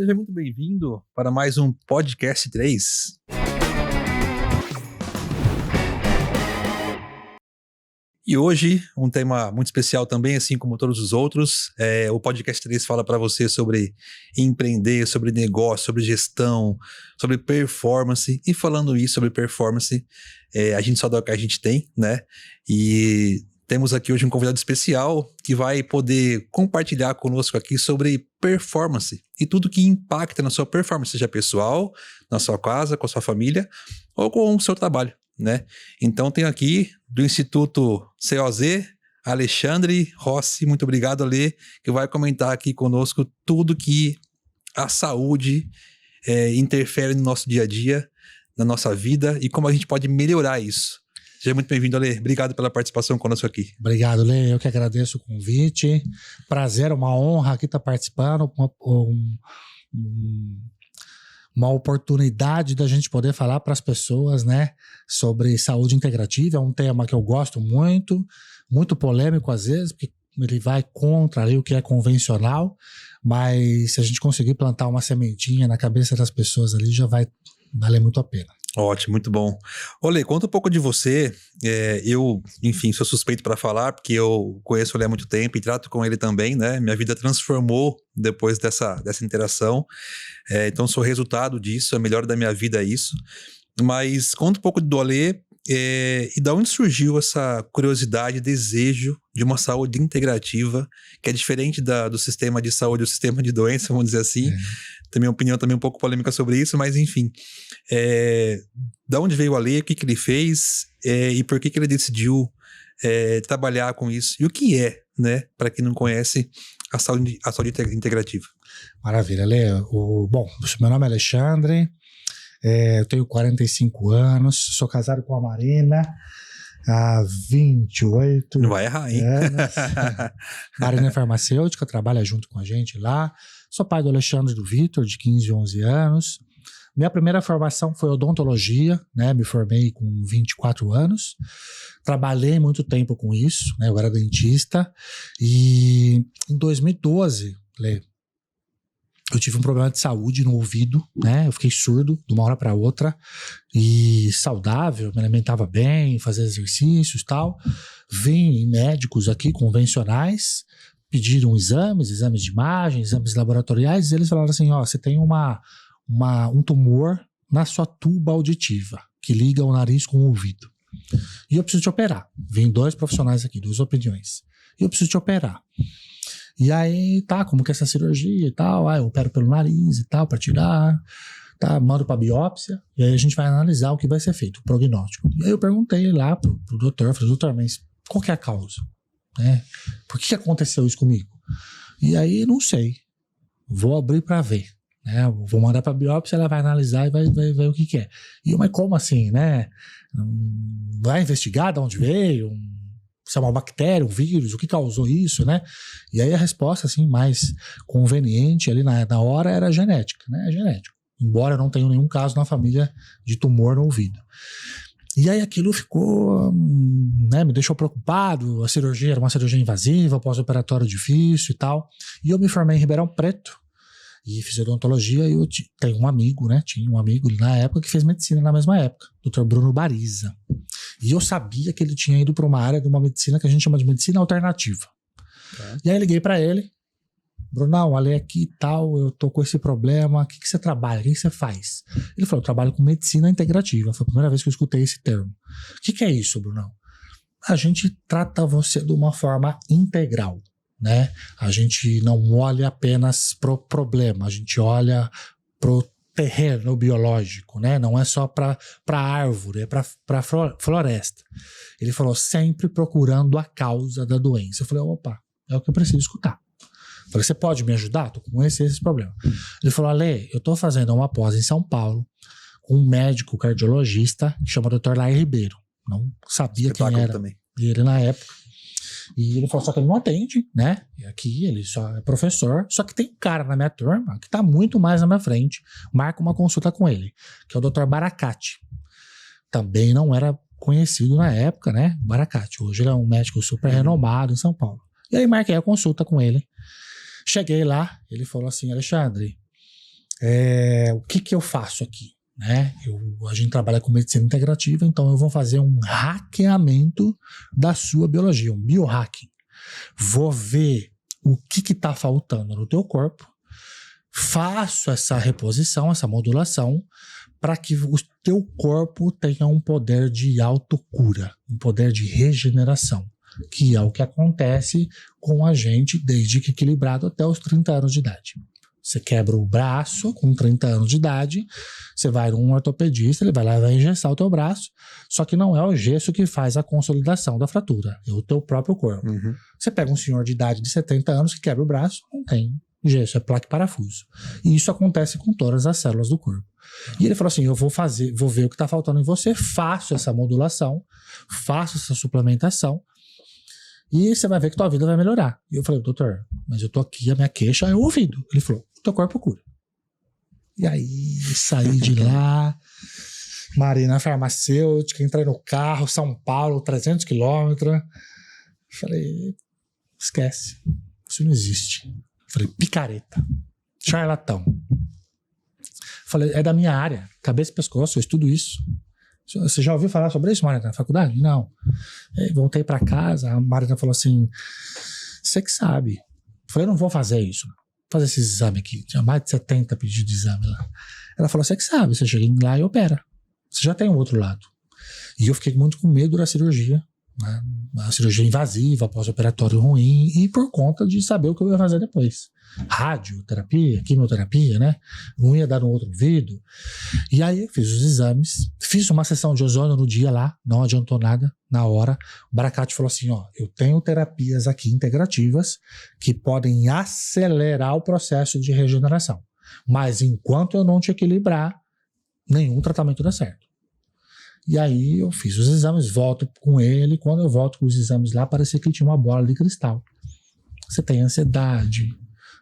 Seja muito bem-vindo para mais um Podcast 3. E hoje, um tema muito especial também, assim como todos os outros. O Podcast 3 fala para você sobre empreender, sobre negócio, sobre gestão, sobre performance. E falando isso sobre performance, a gente só dá o que a gente tem, né? E temos aqui hoje um convidado especial que vai poder compartilhar conosco aqui sobre performance e tudo que impacta na sua performance, seja pessoal, na sua casa, com a sua família ou com o seu trabalho, né? Então tenho aqui do Instituto COZ, Alexandre Rossi. Muito obrigado, Ale, que vai comentar aqui conosco tudo que a saúde interfere no nosso dia a dia, na nossa vida e como a gente pode melhorar isso. Seja muito bem-vindo, Ale. Obrigado pela participação conosco aqui. Obrigado, Lê. Eu que agradeço o convite. Prazer, uma honra aqui estar participando, uma oportunidade da gente poder falar para as pessoas, né, sobre saúde integrativa. É um tema que eu gosto muito, muito polêmico às vezes, porque ele vai contra ali o que é convencional, mas se a gente conseguir plantar uma sementinha na cabeça das pessoas ali, já vai valer muito a pena. Ótimo, muito bom. Olê, conta um pouco de você. Eu, enfim, sou suspeito para falar, porque eu conheço o Olê há muito tempo e trato com ele também, né? Minha vida transformou depois dessa interação. Então, sou resultado disso, a melhora da minha vida é isso. Mas conta um pouco do Olê e de onde surgiu essa curiosidade, desejo de uma saúde integrativa, que é diferente do sistema de saúde, o sistema de doença, vamos dizer assim. Tem minha opinião também um pouco polêmica sobre isso, mas enfim. Da onde veio o Ale, o que ele fez e por que ele decidiu trabalhar com isso? E o que é, né, para quem não conhece, a saúde integrativa? Maravilha, Lê. Bom, meu nome é Alexandre, eu tenho 45 anos, sou casado com a Marina há 28 Não vai errar, hein? anos. Marina é farmacêutica, trabalha junto com a gente lá. Sou pai do Alexandre e do Vitor, de 15 e 11 anos. Minha primeira formação foi odontologia, né? Me formei com 24 anos. Trabalhei muito tempo com isso, né? Eu era dentista. E em 2012, eu tive um problema de saúde no ouvido, né? Eu fiquei surdo de uma hora para outra e saudável, me alimentava bem, fazia exercícios e tal. Vim em médicos aqui convencionais, pediram exames de imagem, exames laboratoriais, e eles falaram assim, ó, você tem um tumor na sua tuba auditiva, que liga o nariz com o ouvido. E eu preciso te operar. Vem 2 profissionais aqui, 2 opiniões. E eu preciso te operar. E aí, tá, como que é essa cirurgia e tal? Eu opero pelo nariz e tal, pra tirar, tá, mando pra biópsia, e aí a gente vai analisar o que vai ser feito, o prognóstico. E aí eu perguntei lá pro doutor, falei, doutor, mas qual que é a causa? Por que aconteceu isso comigo? E aí, não sei. Vou abrir pra ver. Vou mandar pra biópsia, ela vai analisar e vai ver o que é. E eu, mas como assim, né? Vai investigar de onde veio? Se é uma bactéria, um vírus, o que causou isso, né? E aí a resposta, assim, mais conveniente ali na hora era genética, né? Genético. Embora eu não tenha nenhum caso na família de tumor no ouvido. E aí aquilo ficou, né, me deixou preocupado. A cirurgia era uma cirurgia invasiva, pós-operatório difícil e tal. E eu me formei em Ribeirão Preto e fiz odontologia, e eu tenho um amigo, né? Tinha um amigo na época que fez medicina na mesma época, Dr. Bruno Bariza. E eu sabia que ele tinha ido para uma área de uma medicina que a gente chama de medicina alternativa. E aí eu liguei para ele, Brunão, olha aqui e tal, eu tô com esse problema, o que você trabalha, o que você faz? Ele falou, eu trabalho com medicina integrativa. Foi a primeira vez que eu escutei esse termo. O que é isso, Brunão? A gente trata você de uma forma integral, né? A gente não olha apenas pro problema, a gente olha pro terreno biológico, né? Não é só para árvore, é para floresta. Ele falou, sempre procurando a causa da doença. Eu falei, opa, é o que eu preciso escutar. Eu falei, você pode me ajudar? Tô com esse problema. Ele falou, Ale, eu tô fazendo uma pós em São Paulo com um médico cardiologista que chama Dr. Lair Ribeiro. Não sabia quem era também. Ele na época. E ele falou, só que ele não atende, né? E aqui ele só é professor, só que tem um cara na minha turma que tá muito mais na minha frente, marca uma consulta com ele, que é o Dr. Baracate. Também não era conhecido na época, né? Baracate. Hoje ele é um médico super renomado em São Paulo. E aí marquei a consulta com ele. Cheguei lá, ele falou assim, Alexandre, o que eu faço aqui? Né? A gente trabalha com medicina integrativa, então eu vou fazer um hackeamento da sua biologia, um biohacking. Vou ver o que está faltando no teu corpo, faço essa reposição, essa modulação, para que o teu corpo tenha um poder de autocura, um poder de regeneração, que é o que acontece com a gente desde que equilibrado até os 30 anos de idade. Você quebra o braço com 30 anos de idade, você vai num ortopedista, ele vai lá e vai engessar o teu braço, só que não é o gesso que faz a consolidação da fratura, é o teu próprio corpo. Uhum. Você pega um senhor de idade de 70 anos que quebra o braço, não tem gesso, é placa e parafuso. E isso acontece com todas as células do corpo. E ele falou assim, eu vou ver o que está faltando em você, faço essa modulação, faço essa suplementação, e você vai ver que tua vida vai melhorar. E eu falei, doutor, mas eu tô aqui, a minha queixa é o ouvido. Ele falou, o teu corpo cura. E aí, saí de lá, Marina Farmacêutica, entrei no carro, São Paulo, 300 quilômetros. Falei, esquece, isso não existe. Falei, picareta, charlatão. Falei, é da minha área, cabeça e pescoço, eu estudo isso. Você já ouviu falar sobre isso, Marina, na faculdade? Não. Aí, voltei para casa, a Marina falou assim, você que sabe. Falei, eu não vou fazer isso, não. Vou fazer esse exame aqui. Tinha mais de 70 pedidos de exame lá. Ela falou, você que sabe, você chega lá e opera. Você já tem o outro lado. E eu fiquei muito com medo da cirurgia, né? A cirurgia invasiva, pós-operatório ruim, e por conta de saber o que eu ia fazer depois. Radioterapia, quimioterapia, né? Não ia dar no outro ouvido. E aí eu fiz os exames, fiz uma sessão de ozônio no dia lá, não adiantou nada, na hora. O Baracate falou assim, ó, eu tenho terapias aqui integrativas que podem acelerar o processo de regeneração. Mas enquanto eu não te equilibrar, nenhum tratamento dá certo. E aí eu fiz os exames, volto com ele, quando eu volto com os exames lá, parecia que tinha uma bola de cristal. Você tem ansiedade,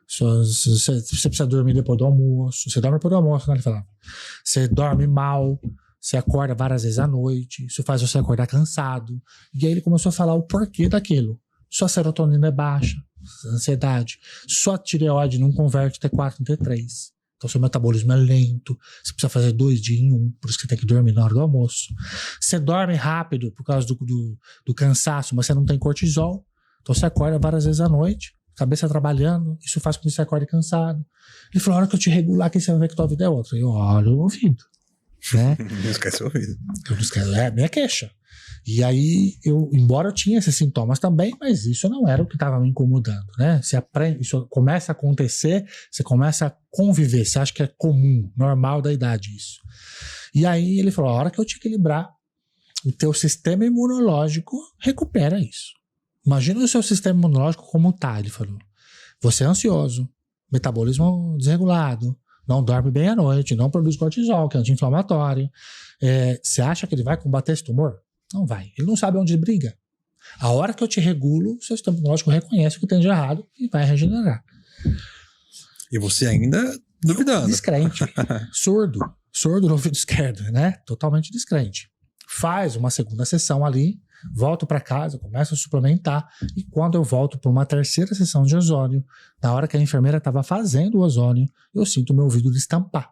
você precisa dormir depois do almoço, você dorme depois do almoço, né? Ele falava. Você dorme mal, você acorda várias vezes à noite, isso faz você acordar cansado. E aí ele começou a falar o porquê daquilo. Sua serotonina é baixa, ansiedade, sua tireoide não converte T4 em T3. Então seu metabolismo é lento, você precisa fazer 2 dias em 1, por isso que você tem que dormir na hora do almoço. Você dorme rápido por causa do cansaço, mas você não tem cortisol, então você acorda várias vezes à noite, cabeça trabalhando, isso faz com que você acorde cansado. Ele falou, a hora que eu te regular aqui, você vai ver que tua vida é outra. Eu olho o ouvido. Né? Não esquece o ouvido. Eu não esqueço, é a minha queixa. E aí, embora eu tinha esses sintomas também, mas isso não era o que estava me incomodando, né? Você aprende, isso começa a acontecer, você começa a conviver, você acha que é comum, normal da idade isso. E aí ele falou, a hora que eu te equilibrar, o teu sistema imunológico recupera isso. Imagina o seu sistema imunológico como tá, ele falou. Você é ansioso, metabolismo desregulado, não dorme bem à noite, não produz cortisol, que é anti-inflamatório. Você acha que ele vai combater esse tumor? Não vai. Ele não sabe onde briga. A hora que eu te regulo, o seu sistema imunológico reconhece o que tem de errado e vai regenerar. E você ainda duvidando. Descrente. Surdo no ouvido esquerdo, né? Totalmente descrente. Faz uma segunda sessão ali, volto para casa, começo a suplementar, e quando eu volto para uma terceira sessão de ozônio, na hora que a enfermeira estava fazendo o ozônio, eu sinto o meu ouvido destampar.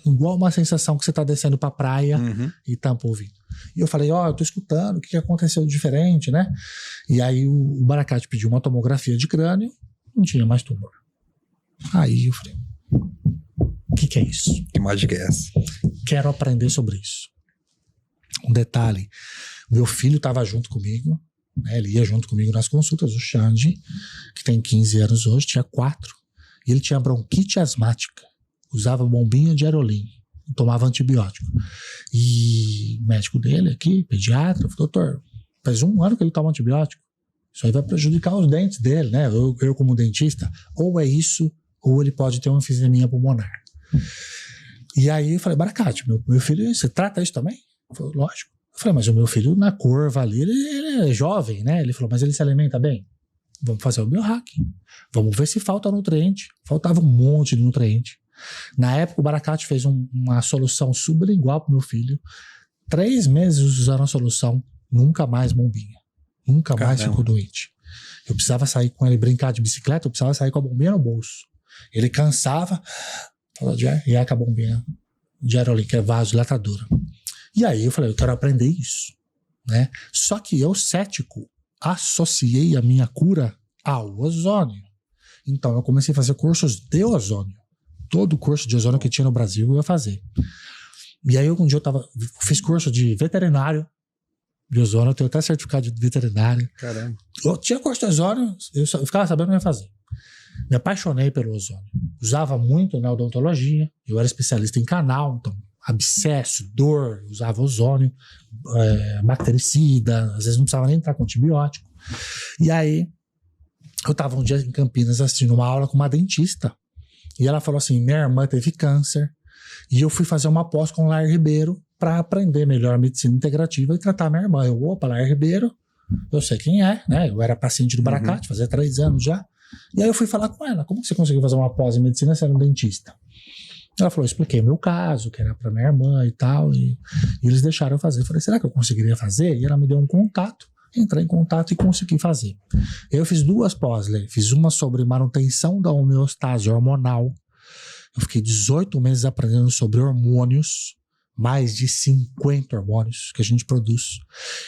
Igual uma sensação que você está descendo para a praia e tampa o ouvido. E eu falei, eu tô escutando, o que aconteceu de diferente, né? E aí o Baracate pediu uma tomografia de crânio, não tinha mais tumor. Aí eu falei, o que é isso? Que mágica é essa? Quero aprender sobre isso. Um detalhe, meu filho estava junto comigo, né? Ele ia junto comigo nas consultas, o Xande, que tem 15 anos hoje, tinha 4, e ele tinha bronquite asmática. Usava bombinha de aerolim, tomava antibiótico. E o médico dele aqui, pediatra, falou, doutor, faz 1 ano que ele toma antibiótico. Isso aí vai prejudicar os dentes dele, né? Eu como dentista, ou é isso, ou ele pode ter uma enfisema pulmonar. E aí eu falei, Baracate, meu filho, você trata isso também? Ele falou, lógico. Eu falei, mas o meu filho na curva ali, ele é jovem, né? Ele falou, mas ele se alimenta bem? Vamos fazer o biohacking. Vamos ver se falta nutriente. Faltava um monte de nutriente. Na época o Baracate fez uma solução sublingual pro meu filho. 3 meses usando a solução, nunca mais bombinha. Nunca mais ficou doente. Eu precisava sair com ele, brincar de bicicleta, eu precisava sair com a bombinha no bolso. Ele cansava, Falou, e aí a bombinha de Aerolim, que é vasodilatadora. E aí eu falei, eu quero aprender isso, né? Só que eu, cético, associei a minha cura ao ozônio. Então eu comecei a fazer cursos de ozônio. Todo curso de ozônio que tinha no Brasil eu ia fazer. E aí um dia fiz curso de veterinário de ozônio, eu tenho até certificado de veterinário. Caramba. Eu tinha curso de ozônio, eu ficava sabendo o que eu ia fazer. Me apaixonei pelo ozônio. Usava muito na odontologia, eu era especialista em canal, então abscesso, dor, usava ozônio, bactericida, às vezes não precisava nem entrar com antibiótico. E aí, eu estava um dia em Campinas assistindo uma aula com uma dentista, e ela falou assim, minha irmã teve câncer, e eu fui fazer uma pós com o Lair Ribeiro para aprender melhor a medicina integrativa e tratar minha irmã. Opa, Lair Ribeiro, eu sei quem é, né? Eu era paciente do Baracate, fazia 3 anos já. E aí eu fui falar com ela, como que você conseguiu fazer uma pós em medicina sendo um dentista? Ela falou, eu expliquei meu caso, que era para minha irmã e tal, e eles deixaram eu fazer. Eu falei, será que eu conseguiria fazer? E ela me deu um contato, entrei em contato e consegui fazer. Eu fiz 2 pós, fiz uma sobre manutenção da homeostase hormonal. Eu fiquei 18 meses aprendendo sobre hormônios, mais de 50 hormônios que a gente produz.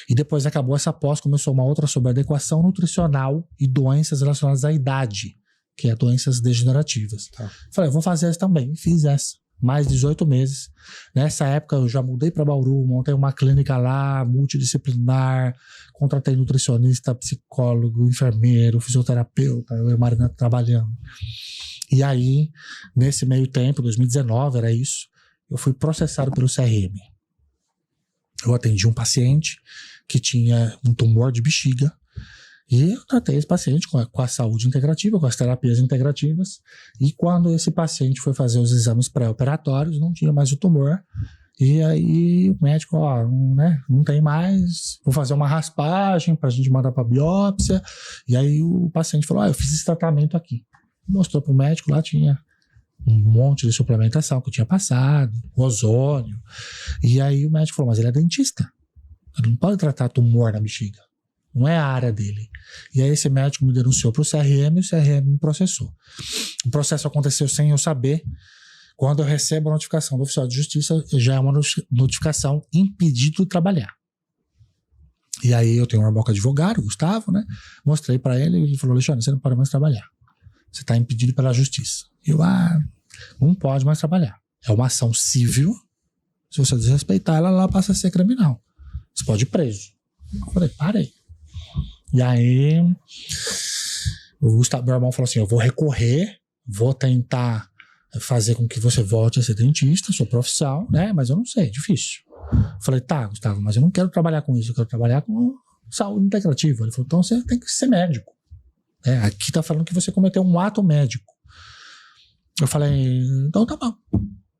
E depois acabou essa pós, começou uma outra sobre adequação nutricional e doenças relacionadas à idade, que é doenças degenerativas. Tá. Falei, vou fazer essa também. Fiz essa. Mais 18 meses. Nessa época eu já mudei para Bauru, montei uma clínica lá, multidisciplinar, contratei nutricionista, psicólogo, enfermeiro, fisioterapeuta, eu e a Marina trabalhando. E aí, nesse meio tempo, 2019, era isso, eu fui processado pelo CRM. Eu atendi um paciente que tinha um tumor de bexiga e eu tratei esse paciente com a saúde integrativa, com as terapias integrativas, e quando esse paciente foi fazer os exames pré-operatórios, não tinha mais o tumor, e aí o médico, não tem mais, vou fazer uma raspagem pra gente mandar pra biópsia, e aí o paciente falou, eu fiz esse tratamento aqui. Mostrou pro médico, lá tinha um monte de suplementação que eu tinha passado, ozônio. E aí o médico falou, mas ele é dentista. Ele não pode tratar tumor na bexiga. Não é a área dele. E aí esse médico me denunciou pro CRM e o CRM me processou. O processo aconteceu sem eu saber. Quando eu recebo a notificação do oficial de justiça, já é uma notificação impedido de trabalhar. E aí eu tenho um irmão que é advogado, o Gustavo, né? Mostrei para ele e ele falou, Alexandre, você não pode mais trabalhar. Você está impedido pela justiça. Eu, não pode mais trabalhar. É uma ação civil. Se você desrespeitar, ela passa a ser criminal. Você pode ir preso. Eu falei, parei. E aí, o Gustavo, meu irmão, falou assim, eu vou recorrer, vou tentar fazer com que você volte a ser dentista, sua profissão, né? Mas eu não sei, é difícil. Eu falei, tá, Gustavo, mas eu não quero trabalhar com isso, eu quero trabalhar com saúde integrativa. Ele falou, então você tem que ser médico. Aqui tá falando que você cometeu um ato médico. Eu falei, então tá bom.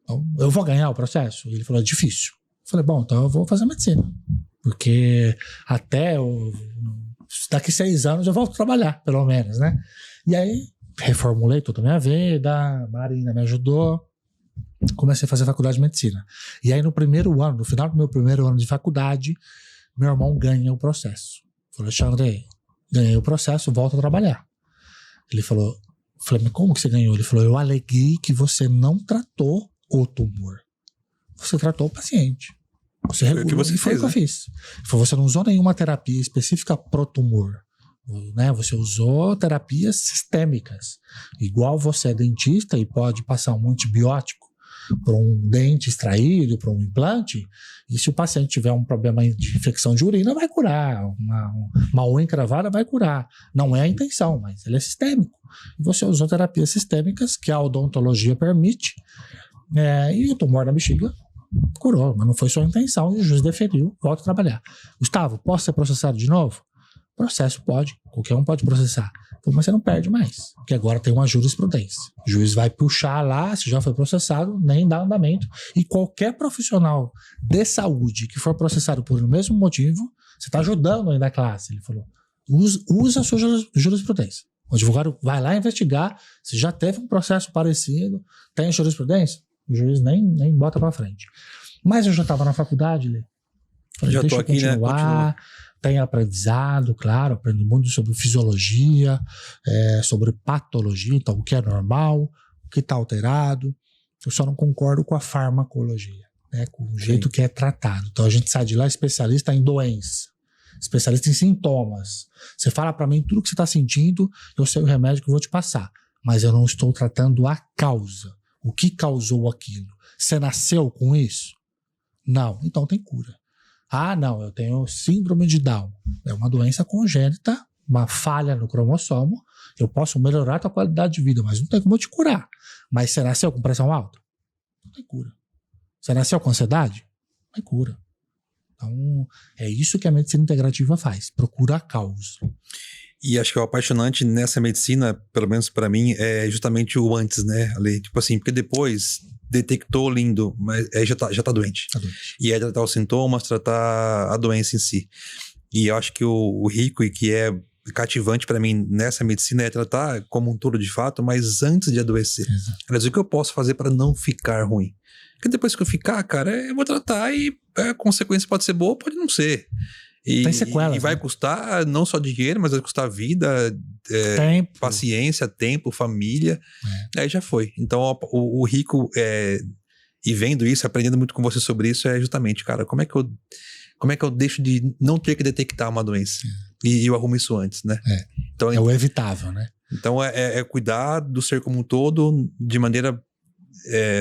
Então, eu vou ganhar o processo? Ele falou, é difícil. Eu falei, bom, então eu vou fazer medicina. Porque daqui 6 anos eu volto a trabalhar, pelo menos, né? E aí, reformulei toda a minha vida, a Marina me ajudou, comecei a fazer faculdade de medicina. E aí no final do meu primeiro ano de faculdade, meu irmão ganha o processo. Falei, Alexandre, ganhei o processo, volto a trabalhar. Ele falou, falei, mas como que você ganhou? Ele falou, eu aleguei que você não tratou o tumor. Você tratou o paciente. Foi o que você fez, né? Eu fiz. Ele falou, você não usou nenhuma terapia específica pro tumor. Né? Você usou terapias sistêmicas. Igual você é dentista e pode passar um antibiótico para um dente extraído, para um implante, e se o paciente tiver um problema de infecção de urina, vai curar. Uma unha encravada vai curar. Não é a intenção, mas ele é sistêmico. E você usou terapias sistêmicas que a odontologia permite, e o tumor na bexiga curou, mas não foi sua intenção, e o juiz deferiu, volta a trabalhar. Gustavo, posso ser processado de novo? Processo pode, qualquer um pode processar. Mas você não perde mais, porque agora tem uma jurisprudência. O juiz vai puxar lá, se já foi processado, nem dá andamento. E qualquer profissional de saúde que for processado por o mesmo motivo, você está ajudando ainda a classe. Ele falou, usa a sua jurisprudência. O advogado vai lá investigar, se já teve um processo parecido, tem jurisprudência, o juiz nem bota para frente. Mas eu já estava na faculdade, Lê. Falei, já estou aqui, continuar, né? Tem aprendizado, claro, aprendo muito sobre fisiologia, sobre patologia, então o que é normal, o que está alterado. Eu só não concordo com a farmacologia, né? Com o jeito que é tratado. Então a gente sai de lá especialista em doença, especialista em sintomas. Você fala para mim tudo que você está sentindo, eu sei o remédio que eu vou te passar, mas eu não estou tratando a causa. O que causou aquilo? Você nasceu com isso? Não, então tem cura. Ah, não, eu tenho síndrome de Down. É uma doença congênita, uma falha no cromossomo. Eu posso melhorar a tua qualidade de vida, mas não tem como eu te curar. Mas você nasceu com pressão alta? Não tem cura. Você nasceu com ansiedade? Não tem cura. Então, é isso que a medicina integrativa faz. Procura a causa. E acho que o apaixonante nessa medicina, pelo menos para mim, é justamente o antes, né? Ali, tipo assim, porque depois detectou lindo, mas já tá doente. Tá doente. E é tratar os sintomas, tratar a doença em si. E eu acho que o rico e que é cativante para mim nessa medicina é tratar como um todo de fato, mas antes de adoecer. Aliás, o que eu posso fazer para não ficar ruim? Porque depois que eu ficar, cara, eu vou tratar e a consequência pode ser boa, pode não ser. Tem sequelas, e vai custar não só dinheiro, mas vai custar vida, tempo, paciência, tempo, família. Aí já foi. Então o rico, e vendo isso, aprendendo muito com você sobre isso, é justamente, cara, como é que eu deixo de não ter que detectar uma doença? E eu arrumo isso antes, né? Então, é o evitável, né? Então é cuidar do ser como um todo de maneira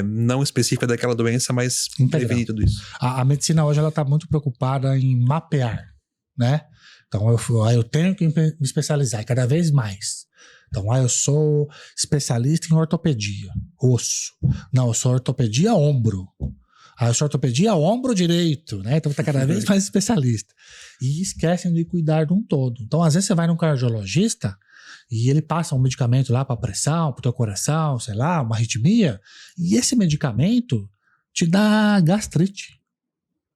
não específica daquela doença, mas prevenir tudo isso. A medicina hoje ela está muito preocupada em mapear, né? Então eu tenho que me especializar cada vez mais. Então eu sou especialista em ortopedia, osso. Não, eu sou ortopedia ombro. Eu sou ortopedia ombro direito, né? Então tá cada vez mais especialista. E esquecem de cuidar de um todo. Então às vezes você vai num cardiologista e ele passa um medicamento lá para pressão, para o teu coração, sei lá, uma arritmia, e esse medicamento te dá gastrite,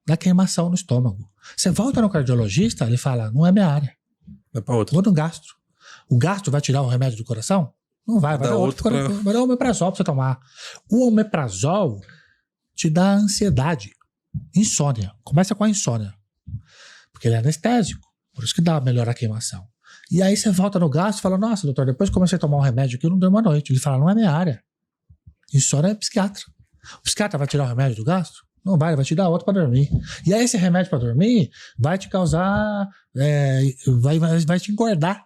dá queimação no estômago. Você volta no cardiologista, ele fala, não é minha área. Vai para outro. Vou no gastro. O gastro vai tirar o remédio do coração? Não vai dar outro. Vai dar omeprazol para você tomar. O omeprazol te dá ansiedade, insônia. Começa com a insônia, porque ele é anestésico, por isso que dá melhor a queimação. E aí você volta no gastro e fala, nossa, doutor, depois que comecei a tomar um remédio aqui, eu não durmo à noite. Ele fala, não é minha área. Insônia é psiquiatra. O psiquiatra vai tirar o remédio do gastro? Não vai, ele vai te dar outro para dormir. E aí esse remédio para dormir vai te causar, vai te engordar.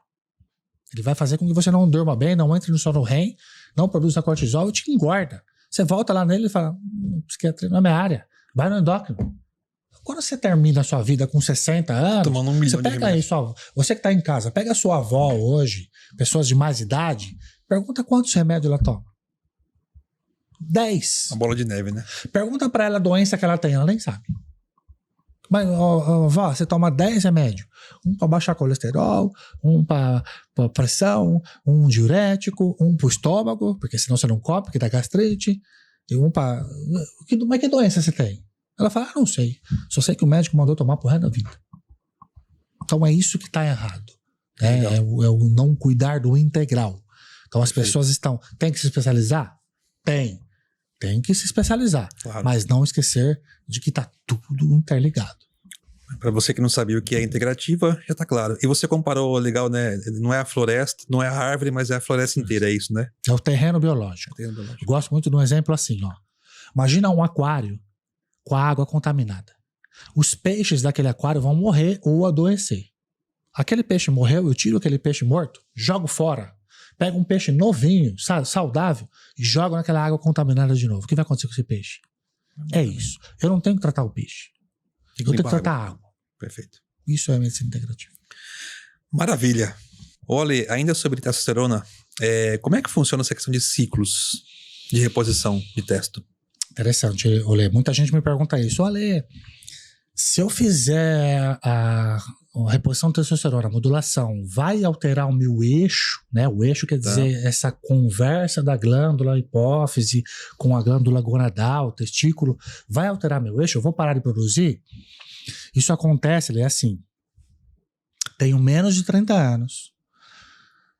Ele vai fazer com que você não durma bem, não entre no sono REM, não produza cortisol e te engorda. Você volta lá nele e fala, psiquiatra não é minha área. Vai no endócrino. Quando você termina a sua vida com 60 anos, tomando 1 milhão você pega aí você que está em casa, pega a sua avó hoje, pessoas de mais idade, pergunta quantos remédios ela toma. 10. Uma bola de neve, né? Pergunta para ela a doença que ela tem, ela nem sabe. Mas, vó, você toma 10 remédios. Um para baixar colesterol, um para pressão, um diurético, um para o estômago, porque senão você não come, porque dá gastrite, e um para... Mas que doença você tem? Ela fala, não sei. Só sei que o médico mandou tomar pro resto da vida. Então é isso que está errado. Né? É o não cuidar do integral. Então as pessoas tem que se especializar? Tem que se especializar. Claro. Mas não esquecer de que está tudo interligado. Para você que não sabia o que é integrativa, já está claro. E você comparou, legal, né? Não é a floresta, não é a árvore, mas é a floresta inteira, é isso, né? É o terreno biológico. Eu gosto muito de um exemplo assim, ó. Imagina um aquário com a água contaminada. Os peixes daquele aquário vão morrer ou adoecer. Aquele peixe morreu, eu tiro aquele peixe morto, jogo fora, pego um peixe novinho, saudável, e jogo naquela água contaminada de novo. O que vai acontecer com esse peixe? É isso. Eu não tenho que tratar o peixe. Eu tenho que tratar a água. Perfeito. Isso é a medicina integrativa. Maravilha. Olha, ainda sobre testosterona, como é que funciona essa questão de ciclos de reposição de testo? Interessante, Olê. Muita gente me pergunta isso. Olê, se eu fizer a reposição de testosterona, a modulação, vai alterar o meu eixo, né? O eixo quer dizer essa conversa da glândula hipófise com a glândula gonadal, testículo, vai alterar meu eixo? Eu vou parar de produzir? Isso acontece, é assim, tenho menos de 30 anos,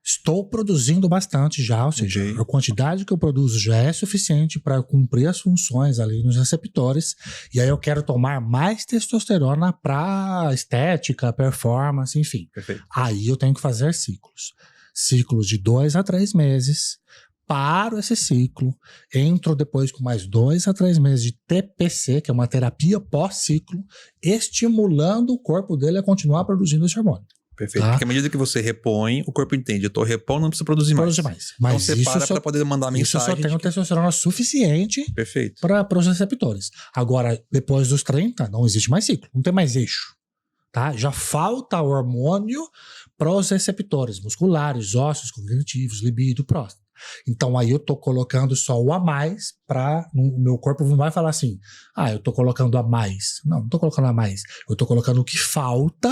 estou produzindo bastante já, ou seja, a quantidade que eu produzo já é suficiente para cumprir as funções ali nos receptores, e aí eu quero tomar mais testosterona para estética, performance, enfim. Perfeito. Aí eu tenho que fazer ciclos de 2 a 3 meses paro esse ciclo, entro depois com mais 2 a 3 meses de TPC, que é uma terapia pós-ciclo, estimulando o corpo dele a continuar produzindo esse hormônio. Perfeito. Tá? Porque à medida que você repõe, o corpo entende. Eu tô repondo, não preciso produzir mais. Mas então você para para poder mandar a mensagem. Isso só tem testosterona suficiente para os receptores. Agora, depois dos 30, não existe mais ciclo, não tem mais eixo. Tá? Já falta hormônio para os receptores musculares, ósseos, cognitivos, libido, próstata. Então aí eu tô colocando só o a mais para o meu corpo não vai falar assim, eu tô colocando a mais. Não tô colocando a mais. Eu tô colocando o que falta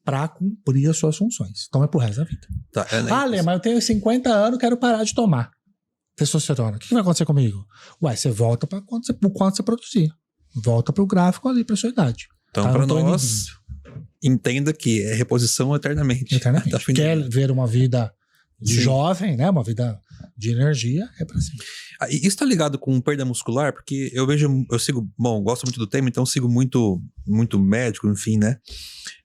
para cumprir as suas funções. Então é pro resto da vida. Tá, Lê, mas eu tenho 50 anos, quero parar de tomar testosterona. O que vai acontecer comigo? Você volta para quanto você produzir. Volta pro gráfico ali pra sua idade. Então, para nós, entenda que é reposição eternamente. Eternamente. Quer ver uma vida de jovem, né? Uma vida de energia, é pra cima. Isso tá ligado com perda muscular? Porque eu sigo, gosto muito do tema, então sigo muito médico, enfim, né?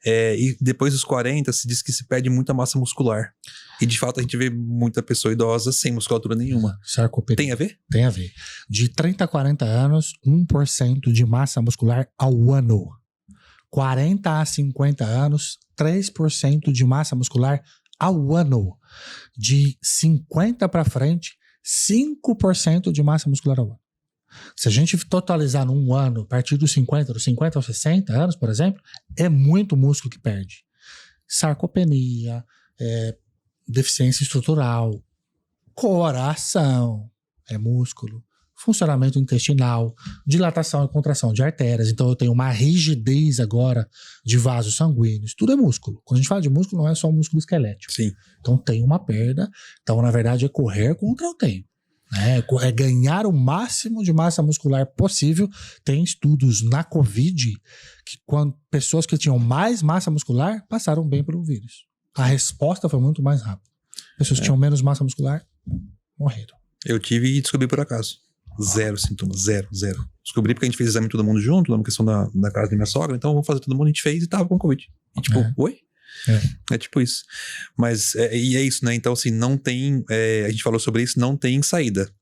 E depois dos 40 se diz que se perde muita massa muscular. E de fato a gente vê muita pessoa idosa sem musculatura nenhuma. Sarcopenia. Tem a ver? Tem a ver. De 30 a 40 anos, 1% de massa muscular ao ano. 40 a 50 anos, 3% de massa muscular ao ano. De 50 para frente, 5% de massa muscular ao ano. Se a gente totalizar num ano, a partir dos 50 aos 60 anos, por exemplo, é muito músculo que perde. Sarcopenia, deficiência estrutural, coração, é músculo, funcionamento intestinal, dilatação e contração de artérias. Então eu tenho uma rigidez agora de vasos sanguíneos. Tudo é músculo. Quando a gente fala de músculo, não é só um músculo esquelético. Sim. Então tem uma perda. Então, na verdade, é correr contra o tempo. É ganhar o máximo de massa muscular possível. Tem estudos na Covid que quando pessoas que tinham mais massa muscular passaram bem pelo vírus. A resposta foi muito mais rápida. Pessoas que tinham menos massa muscular morreram. Eu tive e descobri por acaso. 0 sintomas, zero. Descobri porque a gente fez exame todo mundo junto, na questão da casa da minha sogra, então vamos fazer todo mundo, a gente fez e tava com Covid. E tipo, oi? É tipo isso. Mas, e é isso, né? Então, assim, não tem, a gente falou sobre isso, não tem saída.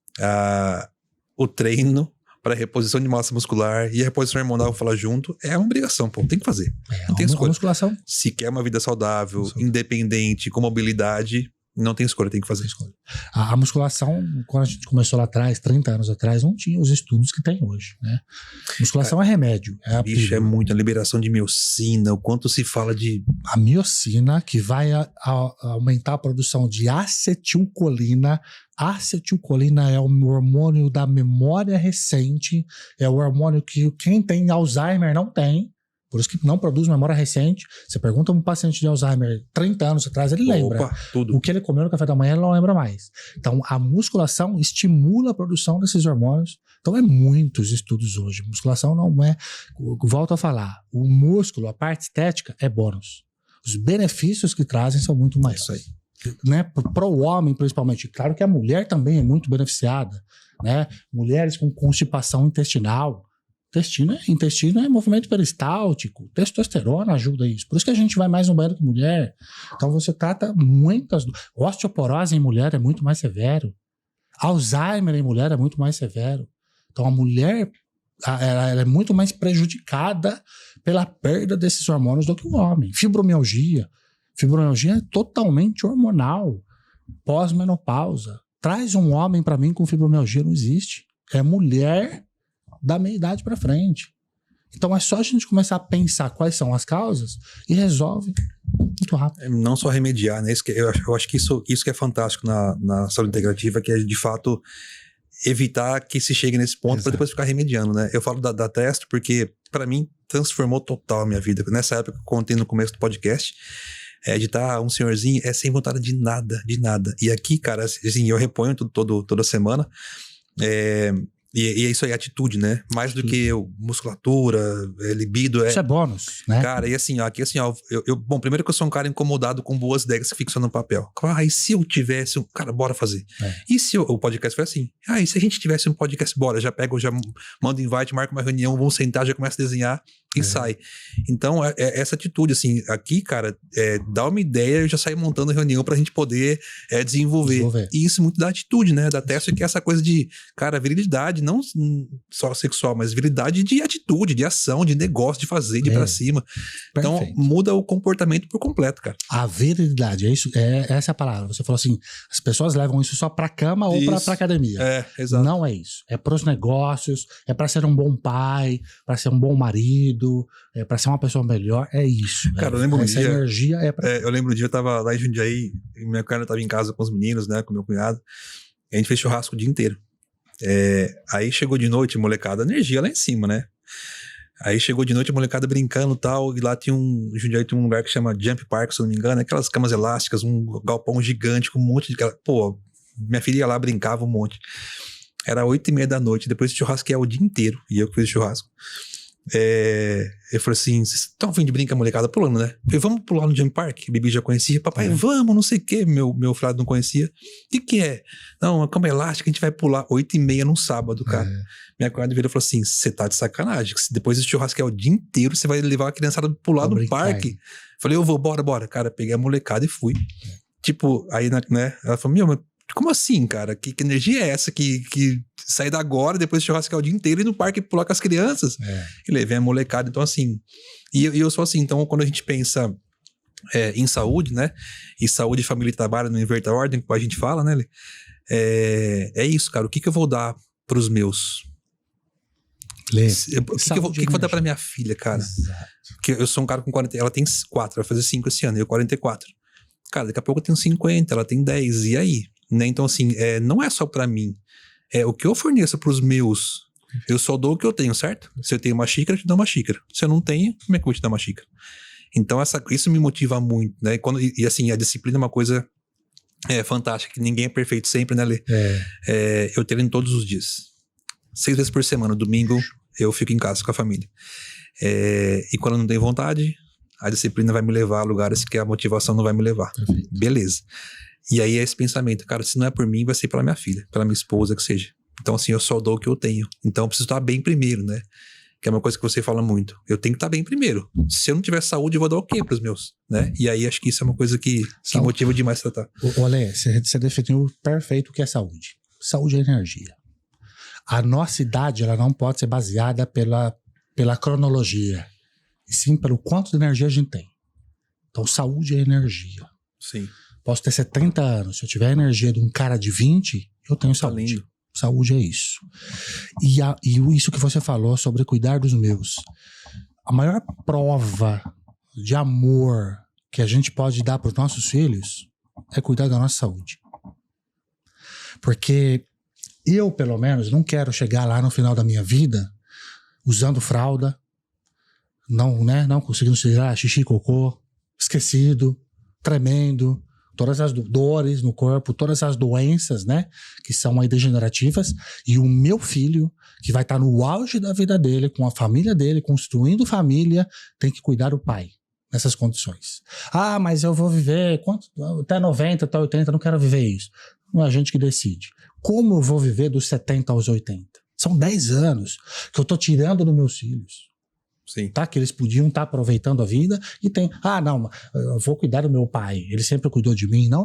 O treino para reposição de massa muscular e a reposição hormonal, vou falar junto, é uma obrigação, pô, tem que fazer. Não tem escolha. Musculação. Se quer uma vida saudável, independente, com mobilidade, não tem escolha, tem que fazer. A musculação, quando a gente começou lá atrás, 30 anos atrás, não tinha os estudos que tem hoje, né? Musculação é remédio. Bicho, é muito a liberação de miocina, o quanto se fala de... A miocina, que vai aumentar a produção de acetilcolina. A acetilcolina é o hormônio da memória recente, é o hormônio que quem tem Alzheimer não tem. Por isso que não produz memória recente. Você pergunta um paciente de Alzheimer 30 anos atrás, ele lembra. Tudo. O que ele comeu no café da manhã, ele não lembra mais. Então, a musculação estimula a produção desses hormônios. Então, é muitos estudos hoje. Musculação não é... Volto a falar. O músculo, a parte estética, é bônus. Os benefícios que trazem são muito maiores. Isso aí. Né? Para o homem, principalmente. Claro que a mulher também é muito beneficiada. Né? Mulheres com constipação intestinal. Intestino é movimento peristáltico, testosterona ajuda isso. Por isso que a gente vai mais no banheiro que mulher. Então você trata muitas... Osteoporose em mulher é muito mais severo. Alzheimer em mulher é muito mais severo. Então a mulher ela é muito mais prejudicada pela perda desses hormônios do que o homem. Fibromialgia é totalmente hormonal. Pós-menopausa. Traz um homem para mim com fibromialgia, não existe. É mulher da meia idade para frente. Então é só a gente começar a pensar quais são as causas e resolve muito rápido. Não só remediar, né? Eu acho que isso que é fantástico na saúde integrativa, que é de fato evitar que se chegue nesse ponto para depois ficar remediando, né? Eu falo da Testo porque para mim transformou total a minha vida. Nessa época que eu contei no começo do podcast, de estar um senhorzinho sem vontade de nada. E aqui, cara, assim, eu reponho toda semana. E é isso aí, atitude, né? Mais do que musculatura, libido. Isso é bônus, né? Cara, e assim, ó, aqui assim, ó, bom, primeiro que eu sou um cara incomodado com boas ideias que ficam no papel. E se eu tivesse cara, bora fazer. E se o podcast foi assim? E se a gente tivesse um podcast, bora, já mando invite, marco uma reunião, vamos sentar, já começa a desenhar e sai. Então, essa atitude, assim, aqui, cara, dá uma ideia e já sai montando a reunião pra gente poder desenvolver. E isso muito da atitude, né? Da Tesla, que é essa coisa de, cara, virilidade, não só sexual, mas virilidade de atitude, de ação, de negócio, de fazer, de ir pra cima. Então, muda o comportamento por completo, cara. A virilidade, essa é a palavra. Você falou assim, as pessoas levam isso só pra cama ou pra academia. Exato. Não é isso. É pros negócios, é pra ser um bom pai, pra ser um bom marido, pra ser uma pessoa melhor, é isso. Cara, eu lembro essa energia é pra... eu lembro um dia, eu tava lá em Jundiaí, e minha cara tava em casa com os meninos, né, com meu cunhado, e a gente fez churrasco o dia inteiro. Aí chegou de noite, molecada, energia lá em cima, né? Aí chegou de noite a molecada brincando e tal, e lá em Jundiaí tem um lugar que chama Jump Park, se eu não me engano, aquelas camas elásticas, um galpão gigante com um monte de... Pô, minha filha ia lá, brincava um monte. Era 8h30 da noite, depois de churrasquear o dia inteiro, e eu que fiz churrasco. Eu falei assim, vocês estão a fim de brincar, molecada, pulando, né? Eu falei, vamos pular no Jump Park? Bibi já conhecia, papai, vamos, não sei o que, meu filho não conhecia. O que é? Não, a cama elástica, a gente vai pular 8h30 num sábado, cara. Minha cunhada virou e falou assim, você tá de sacanagem, que depois desse churrasco o dia inteiro, você vai levar a criançada pra pular no parque. Falei, eu vou, bora. Cara, peguei a molecada e fui. Tipo, aí, né, ela falou, mas como assim, cara? Que energia é essa que sai da agora, depois churrascar o dia inteiro e ir no parque pular com as crianças? E levei a molecada. Então, assim, e eu sou assim, então quando a gente pensa em saúde, né? E saúde, família e trabalho no Inverta Ordem, como a gente fala, né? É isso, cara. O que eu vou dar pros meus? O que eu vou dar pra minha filha, cara? Exato. Porque eu sou um cara com 40, ela tem 4, vai fazer 5 esse ano, eu 44. Cara, daqui a pouco eu tenho 50, ela tem 10, e aí? Né? Então, assim, não é só pra mim. O que eu forneço pros meus, eu só dou o que eu tenho, certo? Se eu tenho uma xícara, eu te dou uma xícara. Se eu não tenho, como é que eu vou te dar uma xícara? Então, isso me motiva muito, né? E assim, a disciplina é uma coisa fantástica, que ninguém é perfeito sempre, né, Lê? Eu treino todos os dias. 6 vezes por semana. Domingo, eu fico em casa com a família. E quando eu não tenho vontade, a disciplina vai me levar a lugares que a motivação não vai me levar. Perfeito. Beleza. E aí é esse pensamento, cara, se não é por mim, vai ser pela minha filha, pela minha esposa, que seja. Então, assim, eu só dou o que eu tenho. Então, eu preciso estar bem primeiro, né? Que é uma coisa que você fala muito. Eu tenho que estar bem primeiro. Se eu não tiver saúde, eu vou dar o quê pros meus, né? E aí, acho que isso é uma coisa que motiva demais tratar. Olê, você definiu perfeito o que é saúde. Saúde é energia. A nossa idade, ela não pode ser baseada pela cronologia, e sim pelo quanto de energia a gente tem. Então, saúde é energia. Sim. Posso ter 70 anos, se eu tiver a energia de um cara de 20, eu tenho saúde. Lindo. Saúde é isso. E isso que você falou sobre cuidar dos meus. A maior prova de amor que a gente pode dar para os nossos filhos é cuidar da nossa saúde. Porque eu, pelo menos, não quero chegar lá no final da minha vida usando fralda, não conseguindo tirar xixi e cocô, esquecido, tremendo, todas as dores no corpo, todas as doenças, né, que são aí degenerativas, e o meu filho, que vai estar no auge da vida dele, com a família dele, construindo família, tem que cuidar do pai, nessas condições. Ah, mas eu vou viver até 90, até 80, não quero viver isso. Não é a gente que decide. Como eu vou viver dos 70 aos 80? São 10 anos que eu tô tirando dos meus filhos. Sim. Tá? Que eles podiam estar aproveitando a vida e tem... não, eu vou cuidar do meu pai. Ele sempre cuidou de mim. Não.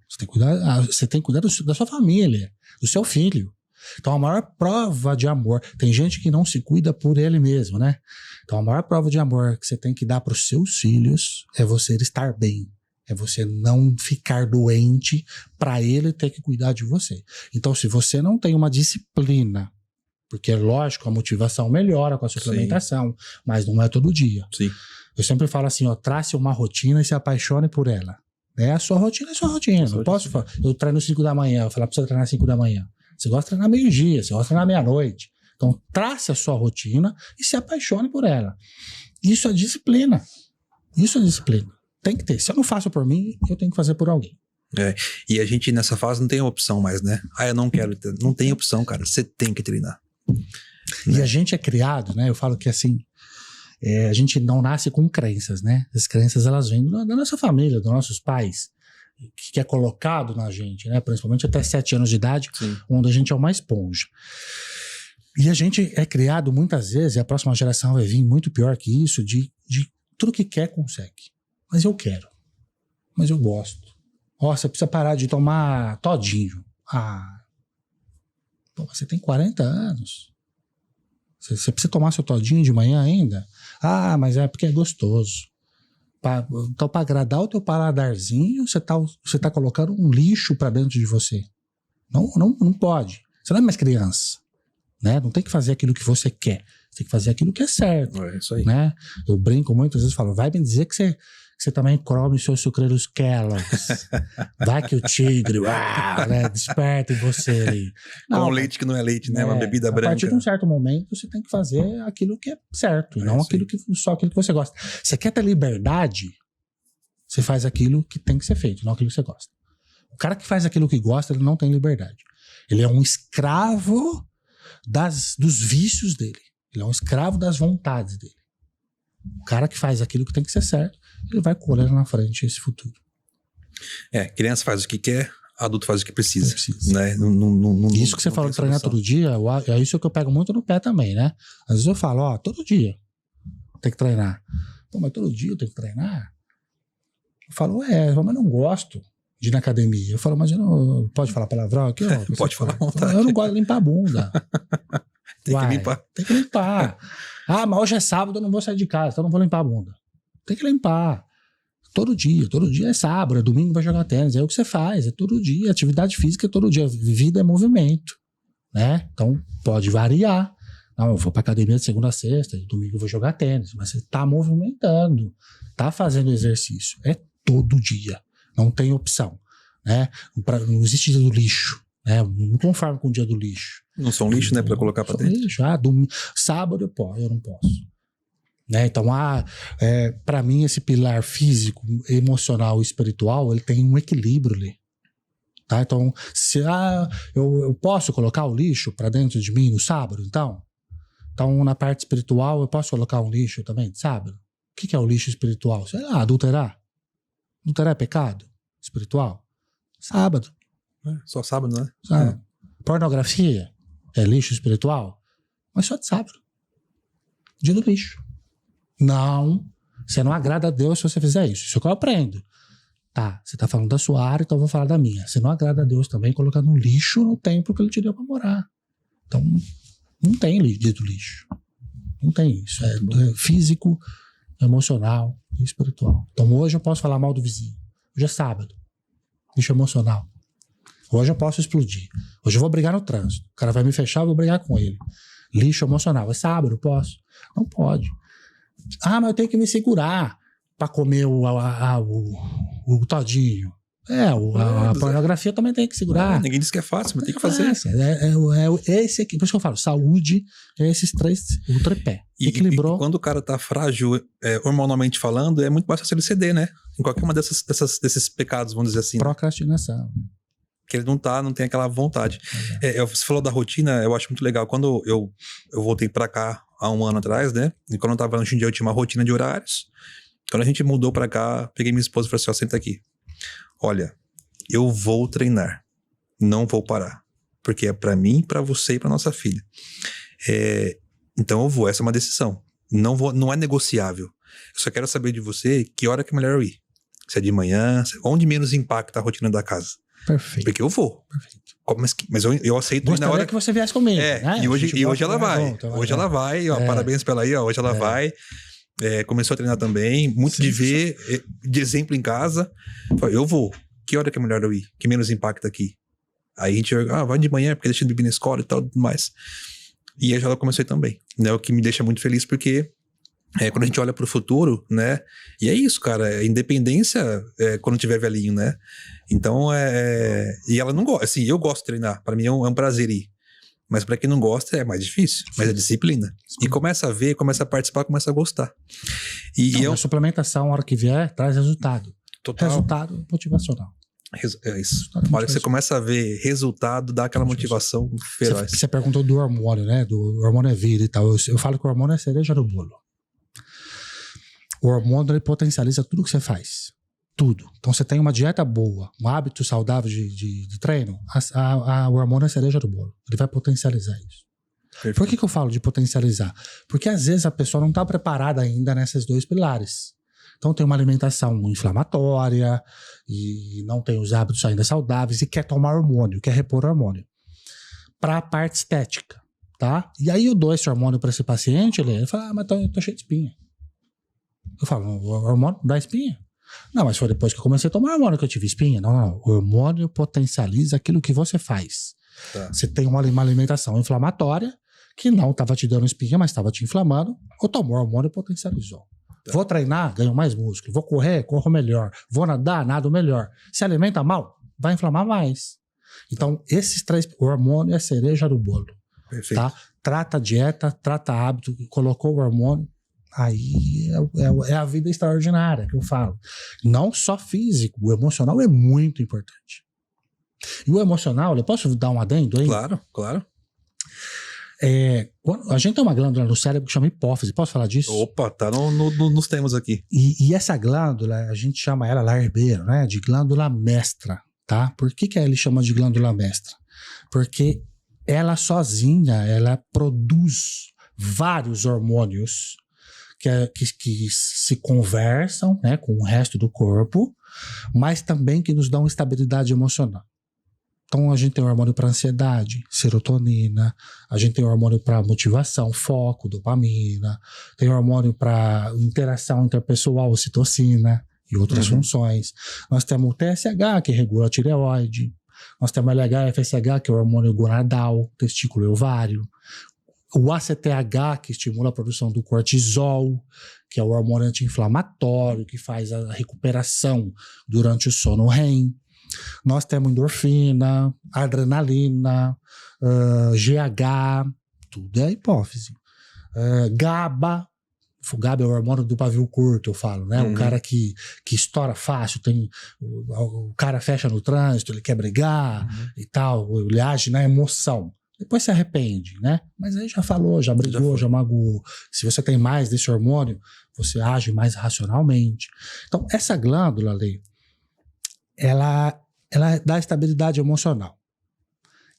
Você tem que cuidar da sua família, do seu filho. Então, a maior prova de amor... Tem gente que não se cuida por ele mesmo, né? Então, a maior prova de amor que você tem que dar para os seus filhos é você estar bem. É você não ficar doente para ele ter que cuidar de você. Então, se você não tem uma disciplina, porque, lógico, a motivação melhora com a suplementação, mas não é todo dia. Sim. Eu sempre falo assim, trace uma rotina e se apaixone por ela. A sua rotina é sua rotina. Não posso falar, eu treino 5 da manhã, eu falar pra você treinar 5 da manhã. Você gosta de treinar meio-dia, você gosta de treinar meia-noite. Então, trace a sua rotina e se apaixone por ela. Isso é disciplina. Tem que ter. Se eu não faço por mim, eu tenho que fazer por alguém. E a gente nessa fase não tem opção mais, né? Eu não quero. Não tem opção, cara. Você tem que treinar. E a gente é criado, né? Eu falo que assim, a gente não nasce com crenças, né? As crenças, elas vêm da nossa família, dos nossos pais, que é colocado na gente, né? Principalmente até 7 anos de idade, onde a gente é uma esponja. E a gente é criado muitas vezes, e a próxima geração vai vir muito pior que isso, de tudo que quer, consegue. Mas eu quero. Mas eu gosto. Você precisa parar de tomar todinho. Você tem 40 anos. Você precisa tomar seu todinho de manhã ainda? Mas é porque é gostoso. Então, para agradar o teu paladarzinho, você tá colocando um lixo para dentro de você. Não pode. Você não é mais criança. Né? Não tem que fazer aquilo que você quer. Você tem que fazer aquilo que é certo. É isso aí. Né? Eu brinco muitas vezes e falo, vai me dizer que você também come seus sucreiros Kellogg's. Vai que o tigre né, desperta em você ali. Com leite que não é leite, né? Uma bebida branca. A partir de um certo momento, você tem que fazer aquilo que é certo. Não só aquilo que você gosta. Você quer ter liberdade, você faz aquilo que tem que ser feito, não aquilo que você gosta. O cara que faz aquilo que gosta, ele não tem liberdade. Ele é um escravo dos vícios dele. Ele é um escravo das vontades dele. O cara que faz aquilo que tem que ser certo, ele vai colher na frente esse futuro. Criança faz o que quer, adulto faz o que precisa. Né? Isso que você falou de treinar todo dia, é isso que eu pego muito no pé também, né? Às vezes eu falo, todo dia tem que treinar. Mas todo dia eu tenho que treinar? Eu falo, mas não gosto de ir na academia. Eu falo, mas eu não... Pode falar palavrão aqui? Pode falar à vontade. Eu não gosto de limpar a bunda. Tem que limpar. Tem que limpar. Mas hoje é sábado, eu não vou sair de casa, então eu não vou limpar a bunda. Tem que limpar. Todo dia é sábado, domingo vai jogar tênis. É o que você faz, é todo dia. Atividade física é todo dia. Vida é movimento. Né? Então pode variar. Não, eu vou pra academia de segunda a sexta, domingo eu vou jogar tênis. Mas você tá movimentando, tá fazendo exercício. É todo dia. Não tem opção. Né? Não existe dia do lixo. Né? Não conforme com o dia do lixo. Não são lixo, né? Pra colocar pra dentro. Lixo. Sábado eu não posso. Né? Então, para mim, esse pilar físico, emocional e espiritual, ele tem um equilíbrio ali. Tá? Então, se eu posso colocar o lixo para dentro de mim no sábado, então na parte espiritual, eu posso colocar um lixo também de sábado? O que é o lixo espiritual? Sei lá, adulterar. Adulterar é pecado espiritual? Sábado. Só sábado, né? Sábado. Pornografia é lixo espiritual? Mas só de sábado. Dia do lixo. Não, você não agrada a Deus se você fizer isso. Isso é o que eu aprendo. Tá, você tá falando da sua área, então eu vou falar da minha. Você não agrada a Deus também colocando um lixo no templo que ele te deu pra morar. Então, não tem dia do lixo. Não tem isso. É físico, emocional e espiritual. Então hoje eu posso falar mal do vizinho. Hoje é sábado. Lixo emocional. Hoje eu posso explodir. Hoje eu vou brigar no trânsito. O cara vai me fechar, eu vou brigar com ele. Lixo emocional. É sábado, eu posso? Não pode. Mas eu tenho que me segurar pra comer o todinho. A pornografia também tem que segurar. Ninguém diz que é fácil, mas tem que fazer. Esse aqui, por isso que eu falo, saúde é esses três, o tripé. Equilibrou. E quando o cara tá frágil, hormonalmente falando, é muito mais fácil ele ceder, né? Em qualquer uma desses pecados, vamos dizer assim. Procrastinação. Que ele não tem aquela vontade. Você falou da rotina, eu acho muito legal. Quando eu voltei pra cá há 1 ano atrás, né? E quando eu tava no Jundiaí, eu tinha uma rotina de horários. Quando a gente mudou pra cá, peguei minha esposa e falei assim, senta aqui. Olha, eu vou treinar. Não vou parar. Porque é pra mim, pra você e pra nossa filha. Então eu vou, essa é uma decisão. Não é negociável. Eu só quero saber de você que hora que é melhor eu ir. Se é de manhã, onde menos impacta a rotina da casa. Perfeito. Porque eu vou. Perfeito. Mas eu aceito. Gostaria na hora que você viesse comigo. Né? E hoje ela vai. Hoje ela vai. Parabéns pra ela aí. Hoje ela vai. Começou a treinar também. Muito de ver, de exemplo em casa. Eu vou. Que hora que é melhor eu ir? Que menos impacta aqui? Aí a gente vai de manhã, porque deixa de beber na escola e tal, tudo mais. E aí ela começou também. Né? O que me deixa muito feliz, porque quando a gente olha pro futuro, né? E é isso, cara. Independência quando tiver velhinho, né? Então, e ela não gosta. Assim, eu gosto de treinar. Pra mim é um prazer ir. Mas pra quem não gosta, é mais difícil. Mas é disciplina. Sim. E começa a ver, começa a participar, começa a gostar. A suplementação, a hora que vier, traz resultado. Total. Resultado motivacional. É isso. Na hora que você começa a ver resultado, dá aquela motivação feroz. Você perguntou do hormônio, né? Do hormônio é vida e tal. Eu falo que o hormônio é a cereja do bolo. O hormônio, ele potencializa tudo que você faz. Tudo. Então, você tem uma dieta boa, um hábito saudável de treino, o hormônio é a cereja do bolo. Ele vai potencializar isso. Perfeito. Por que eu falo de potencializar? Porque, às vezes, a pessoa não está preparada ainda nesses dois pilares. Então, tem uma alimentação inflamatória e não tem os hábitos ainda saudáveis e quer tomar hormônio, quer repor hormônio. Para a parte estética, tá? E aí, eu dou esse hormônio para esse paciente, ele fala, mas eu tô cheio de espinha. Eu falo, o hormônio dá espinha? Não, mas foi depois que eu comecei a tomar hormônio que eu tive espinha. Não. O hormônio potencializa aquilo que você faz. Tá. Você tem uma alimentação inflamatória que não estava te dando espinha, mas estava te inflamando. Ou tomou hormônio e potencializou. Tá. Vou treinar, ganho mais músculo. Vou correr, corro melhor. Vou nadar, nado melhor. Se alimenta mal, vai inflamar mais. Então, esses três, o hormônio é a cereja do bolo. Perfeito. Tá? Trata a dieta, trata hábito, colocou o hormônio. Aí é a vida extraordinária que eu falo. Não só físico, o emocional é muito importante. E o emocional, eu posso dar um adendo aí? Claro, claro. A gente tem uma glândula no cérebro que chama hipófise. Posso falar disso? Opa, tá nos temas aqui. E essa glândula, a gente chama ela lá herbeiro, né? De glândula mestra, tá? Por que ele chama de glândula mestra? Porque ela sozinha, ela produz vários hormônios que se conversam, né, com o resto do corpo, mas também que nos dão estabilidade emocional. Então, a gente tem hormônio para ansiedade, serotonina, a gente tem hormônio para motivação, foco, dopamina, tem hormônio para interação interpessoal, ocitocina e outras funções. Nós temos o TSH, que regula a tireoide, nós temos o LH-FSH, que é o hormônio gonadal, testículo e ovário, o ACTH, que estimula a produção do cortisol, que é o hormônio anti-inflamatório, que faz a recuperação durante o sono REM. Nós temos endorfina, adrenalina, GH, tudo é hipófise. GABA, o GABA é o hormônio do pavio curto, eu falo, né? O cara que estoura fácil, o cara fecha no trânsito, ele quer brigar e tal, ele age na emoção. Depois se arrepende, né? Mas aí já falou, já brigou, já magoou. Se você tem mais desse hormônio, você age mais racionalmente. Então, essa glândula ali, ela dá estabilidade emocional.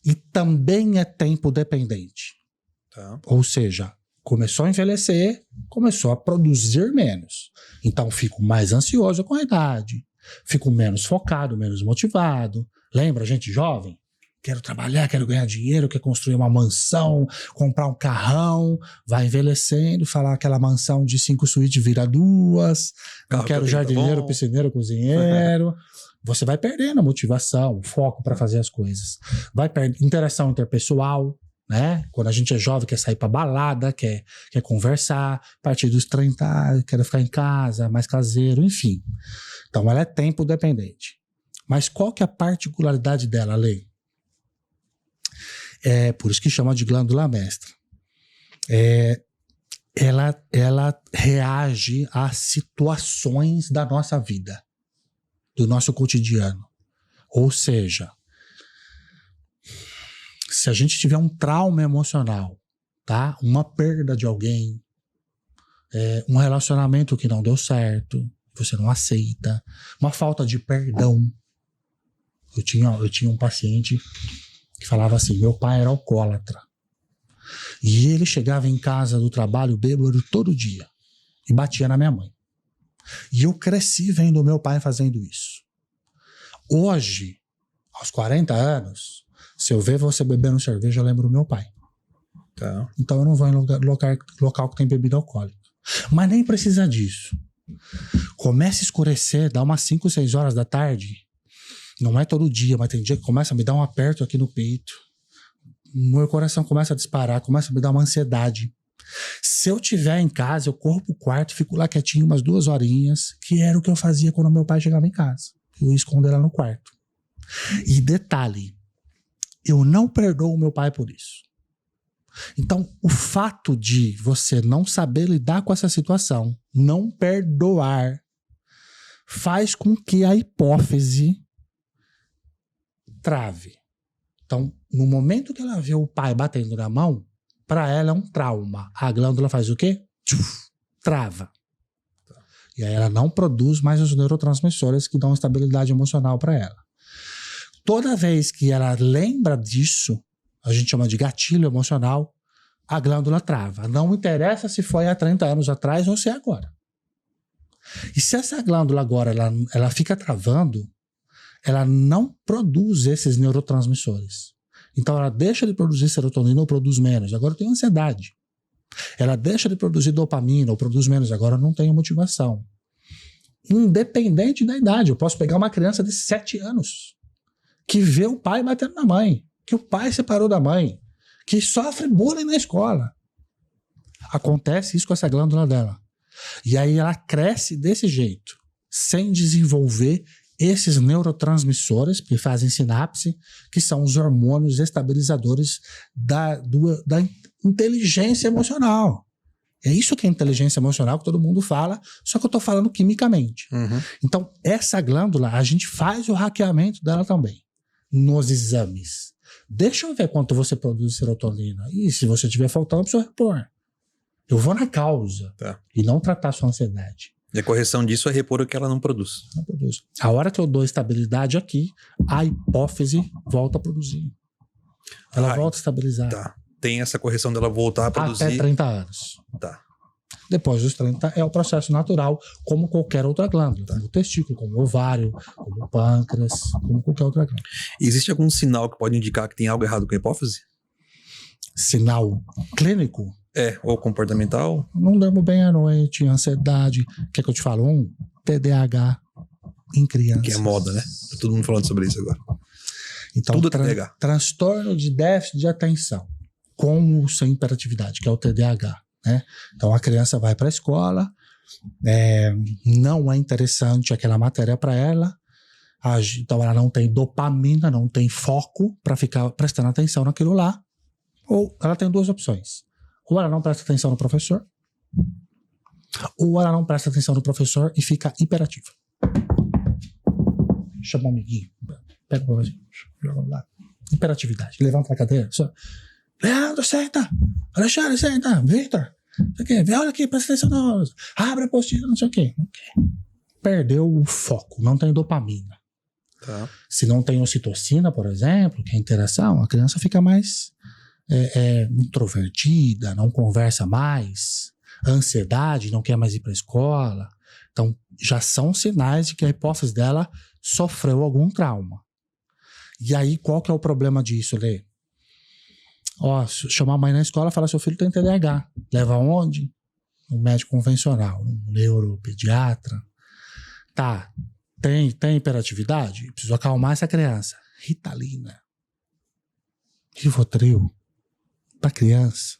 E também é tempo dependente. Tá. Ou seja, começou a envelhecer, começou a produzir menos. Então, fico mais ansioso com a idade. Fico menos focado, menos motivado. Lembra, gente jovem? Quero trabalhar, quero ganhar dinheiro, quero construir uma mansão, comprar um carrão, vai envelhecendo, falar aquela mansão de 5 suítes vira 2, não quero jardineiro, piscineiro, cozinheiro. Você vai perdendo a motivação, o foco para fazer as coisas. Vai perdendo interação interpessoal, né? Quando a gente é jovem, quer sair para balada, quer conversar, a partir dos 30, quer ficar em casa, mais caseiro, enfim. Então ela é tempo dependente. Mas qual que é a particularidade dela, Lei? É por isso que chama de glândula mestra. Ela reage a situações da nossa vida, do nosso cotidiano. Ou seja, se a gente tiver um trauma emocional, tá? Uma perda de alguém, um relacionamento que não deu certo, você não aceita, uma falta de perdão. Eu tinha um paciente que falava assim, meu pai era alcoólatra. E ele chegava em casa do trabalho bêbado todo dia e batia na minha mãe. E eu cresci vendo meu pai fazendo isso. Hoje, aos 40 anos, se eu ver você bebendo cerveja, eu lembro do meu pai. Tá. Então eu não vou em local que tem bebida alcoólica. Mas nem precisa disso. Começa a escurecer, dá umas 5, 6 horas da tarde. Não é todo dia, mas tem dia que começa a me dar um aperto aqui no peito. Meu coração começa a disparar, começa a me dar uma ansiedade. Se eu estiver em casa, eu corro pro quarto, fico lá quietinho umas 2 horinhas, que era o que eu fazia quando meu pai chegava em casa. Eu ia esconder ela no quarto. E detalhe, eu não perdoo meu pai por isso. Então, o fato de você não saber lidar com essa situação, não perdoar, faz com que a hipófise trave. Então, no momento que ela vê o pai batendo na mão, para ela é um trauma. A glândula faz o quê? Trava. E aí ela não produz mais os neurotransmissores que dão estabilidade emocional para ela. Toda vez que ela lembra disso, a gente chama de gatilho emocional, a glândula trava. Não interessa se foi há 30 anos atrás ou se é agora. E se essa glândula agora ela fica travando, ela não produz esses neurotransmissores. Então ela deixa de produzir serotonina ou produz menos. Agora eu tenho ansiedade. Ela deixa de produzir dopamina ou produz menos. Agora eu não tenho motivação. Independente da idade. Eu posso pegar uma criança de 7 anos que vê o pai batendo na mãe, que o pai separou da mãe, que sofre bullying na escola. Acontece isso com essa glândula dela. E aí ela cresce desse jeito, sem desenvolver esses neurotransmissores que fazem sinapse, que são os hormônios estabilizadores da inteligência emocional. É isso que é inteligência emocional que todo mundo fala, só que eu tô falando quimicamente. Uhum. Então, essa glândula, a gente faz o hackeamento dela também, nos exames. Deixa eu ver quanto você produz de serotonina. E se você estiver faltando, eu preciso repor. Eu vou na causa, tá, e não tratar sua ansiedade. E a correção disso é repor o que ela não produz. Não produz. A hora que eu dou estabilidade aqui, a hipófise volta a produzir. Ela volta a estabilizar. Tá. Tem essa correção dela voltar a produzir. Até 30 anos. Tá. Depois dos 30 é o processo natural, como qualquer outra glândula. Como o testículo, como o ovário, como o pâncreas, como qualquer outra glândula. E existe algum sinal que pode indicar que tem algo errado com a hipófise? Sinal clínico? Ou comportamental? Não durmo bem à noite, ansiedade. Quer que eu te falo? TDAH em crianças. Que é moda, né? Tá todo mundo falando sobre isso agora. Então, tudo TDAH. Transtorno de déficit de atenção, com ou sem hiperatividade, que é o TDAH. Né? Então a criança vai para a escola, não é interessante aquela matéria para ela, então ela não tem dopamina, não tem foco para ficar prestando atenção naquilo lá, ou ela tem duas opções: ou ela não presta atenção no professor, ou ela não presta atenção no professor e fica hiperativa. Chama um amiguinho, pega o professor, joga lá. Hiperatividade, levanta a cadeira, só. Leandro, senta! Alexandre, senta! Victor! Olha aqui, presta atenção na aula. Abre a apostila, não sei o quê. Perdeu o foco, não tem dopamina. Tá. Se não tem ocitocina, por exemplo, que é a interação, a criança fica mais introvertida, não conversa mais, ansiedade, não quer mais ir para a escola. Então, já são sinais de que a hipófise dela sofreu algum trauma. E aí, qual que é o problema disso, Lê? Chamar a mãe na escola e falar: seu filho tem TDAH. Leva aonde? Um médico convencional, um neuropediatra. Tá, tem hiperatividade? Preciso acalmar essa criança. Ritalina. Rivotril. Pra criança.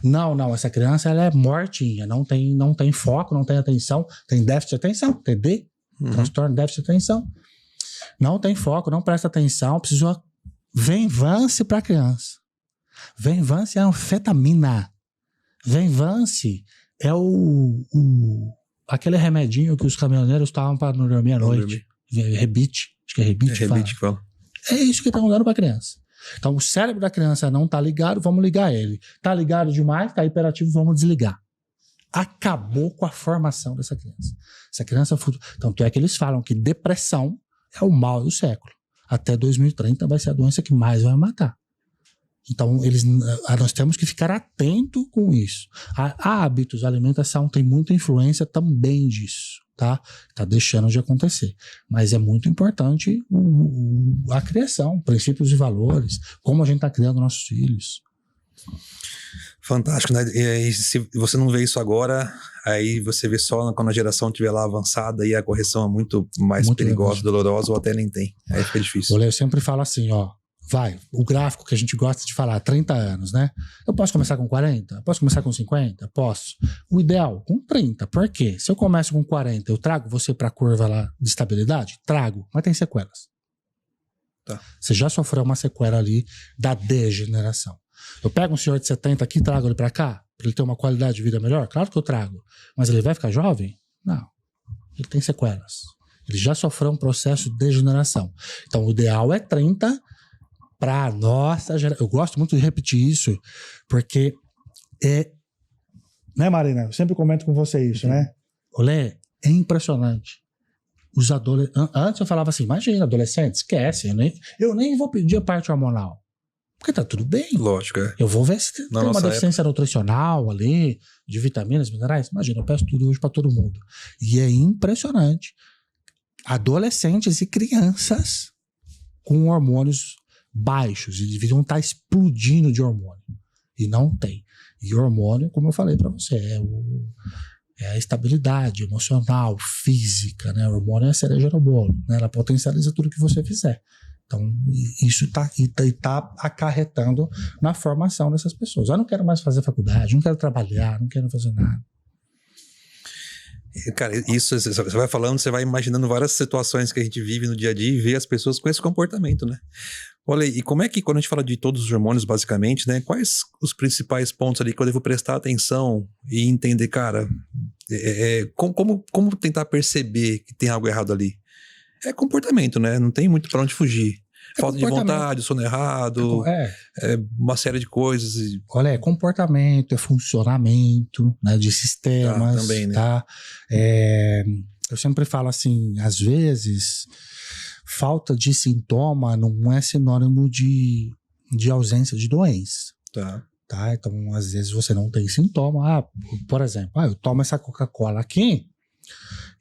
Não, essa criança ela é mortinha, não tem foco, não tem atenção, tem déficit de atenção, TD, transtorno de déficit de atenção. Não tem foco, não presta atenção, preciso Venvance pra criança. Venvance é anfetamina. Venvance é aquele remedinho que os caminhoneiros estavam para não dormir à noite. Rebite. Acho que é rebite. Rebite que fala. É isso que estão dando para criança. Então o cérebro da criança não está ligado, vamos ligar ele. Está ligado demais, está hiperativo, vamos desligar. Acabou com a formação dessa criança. Essa criança, tanto é que eles falam que depressão é o mal do século. Até 2030 vai ser a doença que mais vai matar. Então, nós temos que ficar atento com isso. Hábitos, a alimentação tem muita influência também disso, tá? Tá deixando de acontecer. Mas é muito importante a criação, princípios e valores, como a gente tá criando nossos filhos. Fantástico, né? E se você não vê isso agora, aí você vê só quando a geração estiver lá avançada e a correção é muito mais perigosa, dolorosa, ou até nem tem. Aí fica difícil. Eu sempre falo assim, o gráfico que a gente gosta de falar, 30 anos, né? Eu posso começar com 40? Posso começar com 50? Posso. O ideal, com 30. Por quê? Se eu começo com 40, eu trago você para a curva lá de estabilidade? Trago, mas tem sequelas. Tá. Você já sofreu uma sequela ali da degeneração. Eu pego um senhor de 70 aqui e trago ele para cá, para ele ter uma qualidade de vida melhor? Claro que eu trago. Mas ele vai ficar jovem? Não. Ele tem sequelas. Ele já sofreu um processo de degeneração. Então, o ideal é 30 para a nossa geração. Eu gosto muito de repetir isso, porque né, Marina? Eu sempre comento com você isso, né? Olé, é impressionante. Os Antes eu falava assim, imagina, adolescente, esquece. Eu nem vou pedir a parte hormonal. Porque tá tudo bem. Lógico, é. Eu vou ver se tem uma deficiência nutricional ali, de vitaminas, minerais. Imagina, eu peço tudo hoje para todo mundo. E é impressionante. Adolescentes e crianças com hormônios baixos. E deviam estar explodindo de hormônio. E não tem. E hormônio, como eu falei para você, é a estabilidade emocional, física, né? O hormônio é a cereja no bolo, né? Ela potencializa tudo que você fizer. Então, isso tá acarretando na formação dessas pessoas. Eu não quero mais fazer faculdade, não quero trabalhar, não quero fazer nada. Cara, isso você vai falando, você vai imaginando várias situações que a gente vive no dia a dia e vê as pessoas com esse comportamento, né? Olha, e como é que, quando a gente fala de todos os hormônios, basicamente, né? Quais os principais pontos ali que eu devo prestar atenção e entender, cara, como tentar perceber que tem algo errado ali? É comportamento, né? Não tem muito pra onde fugir. Falta de vontade, sono errado, uma série de coisas. Olha, é comportamento, é funcionamento, né, de sistemas. Também, né? Tá? Eu sempre falo assim, às vezes, falta de sintoma não é sinônimo de ausência de doença. Tá? Então, às vezes você não tem sintoma. Por exemplo, eu tomo essa Coca-Cola aqui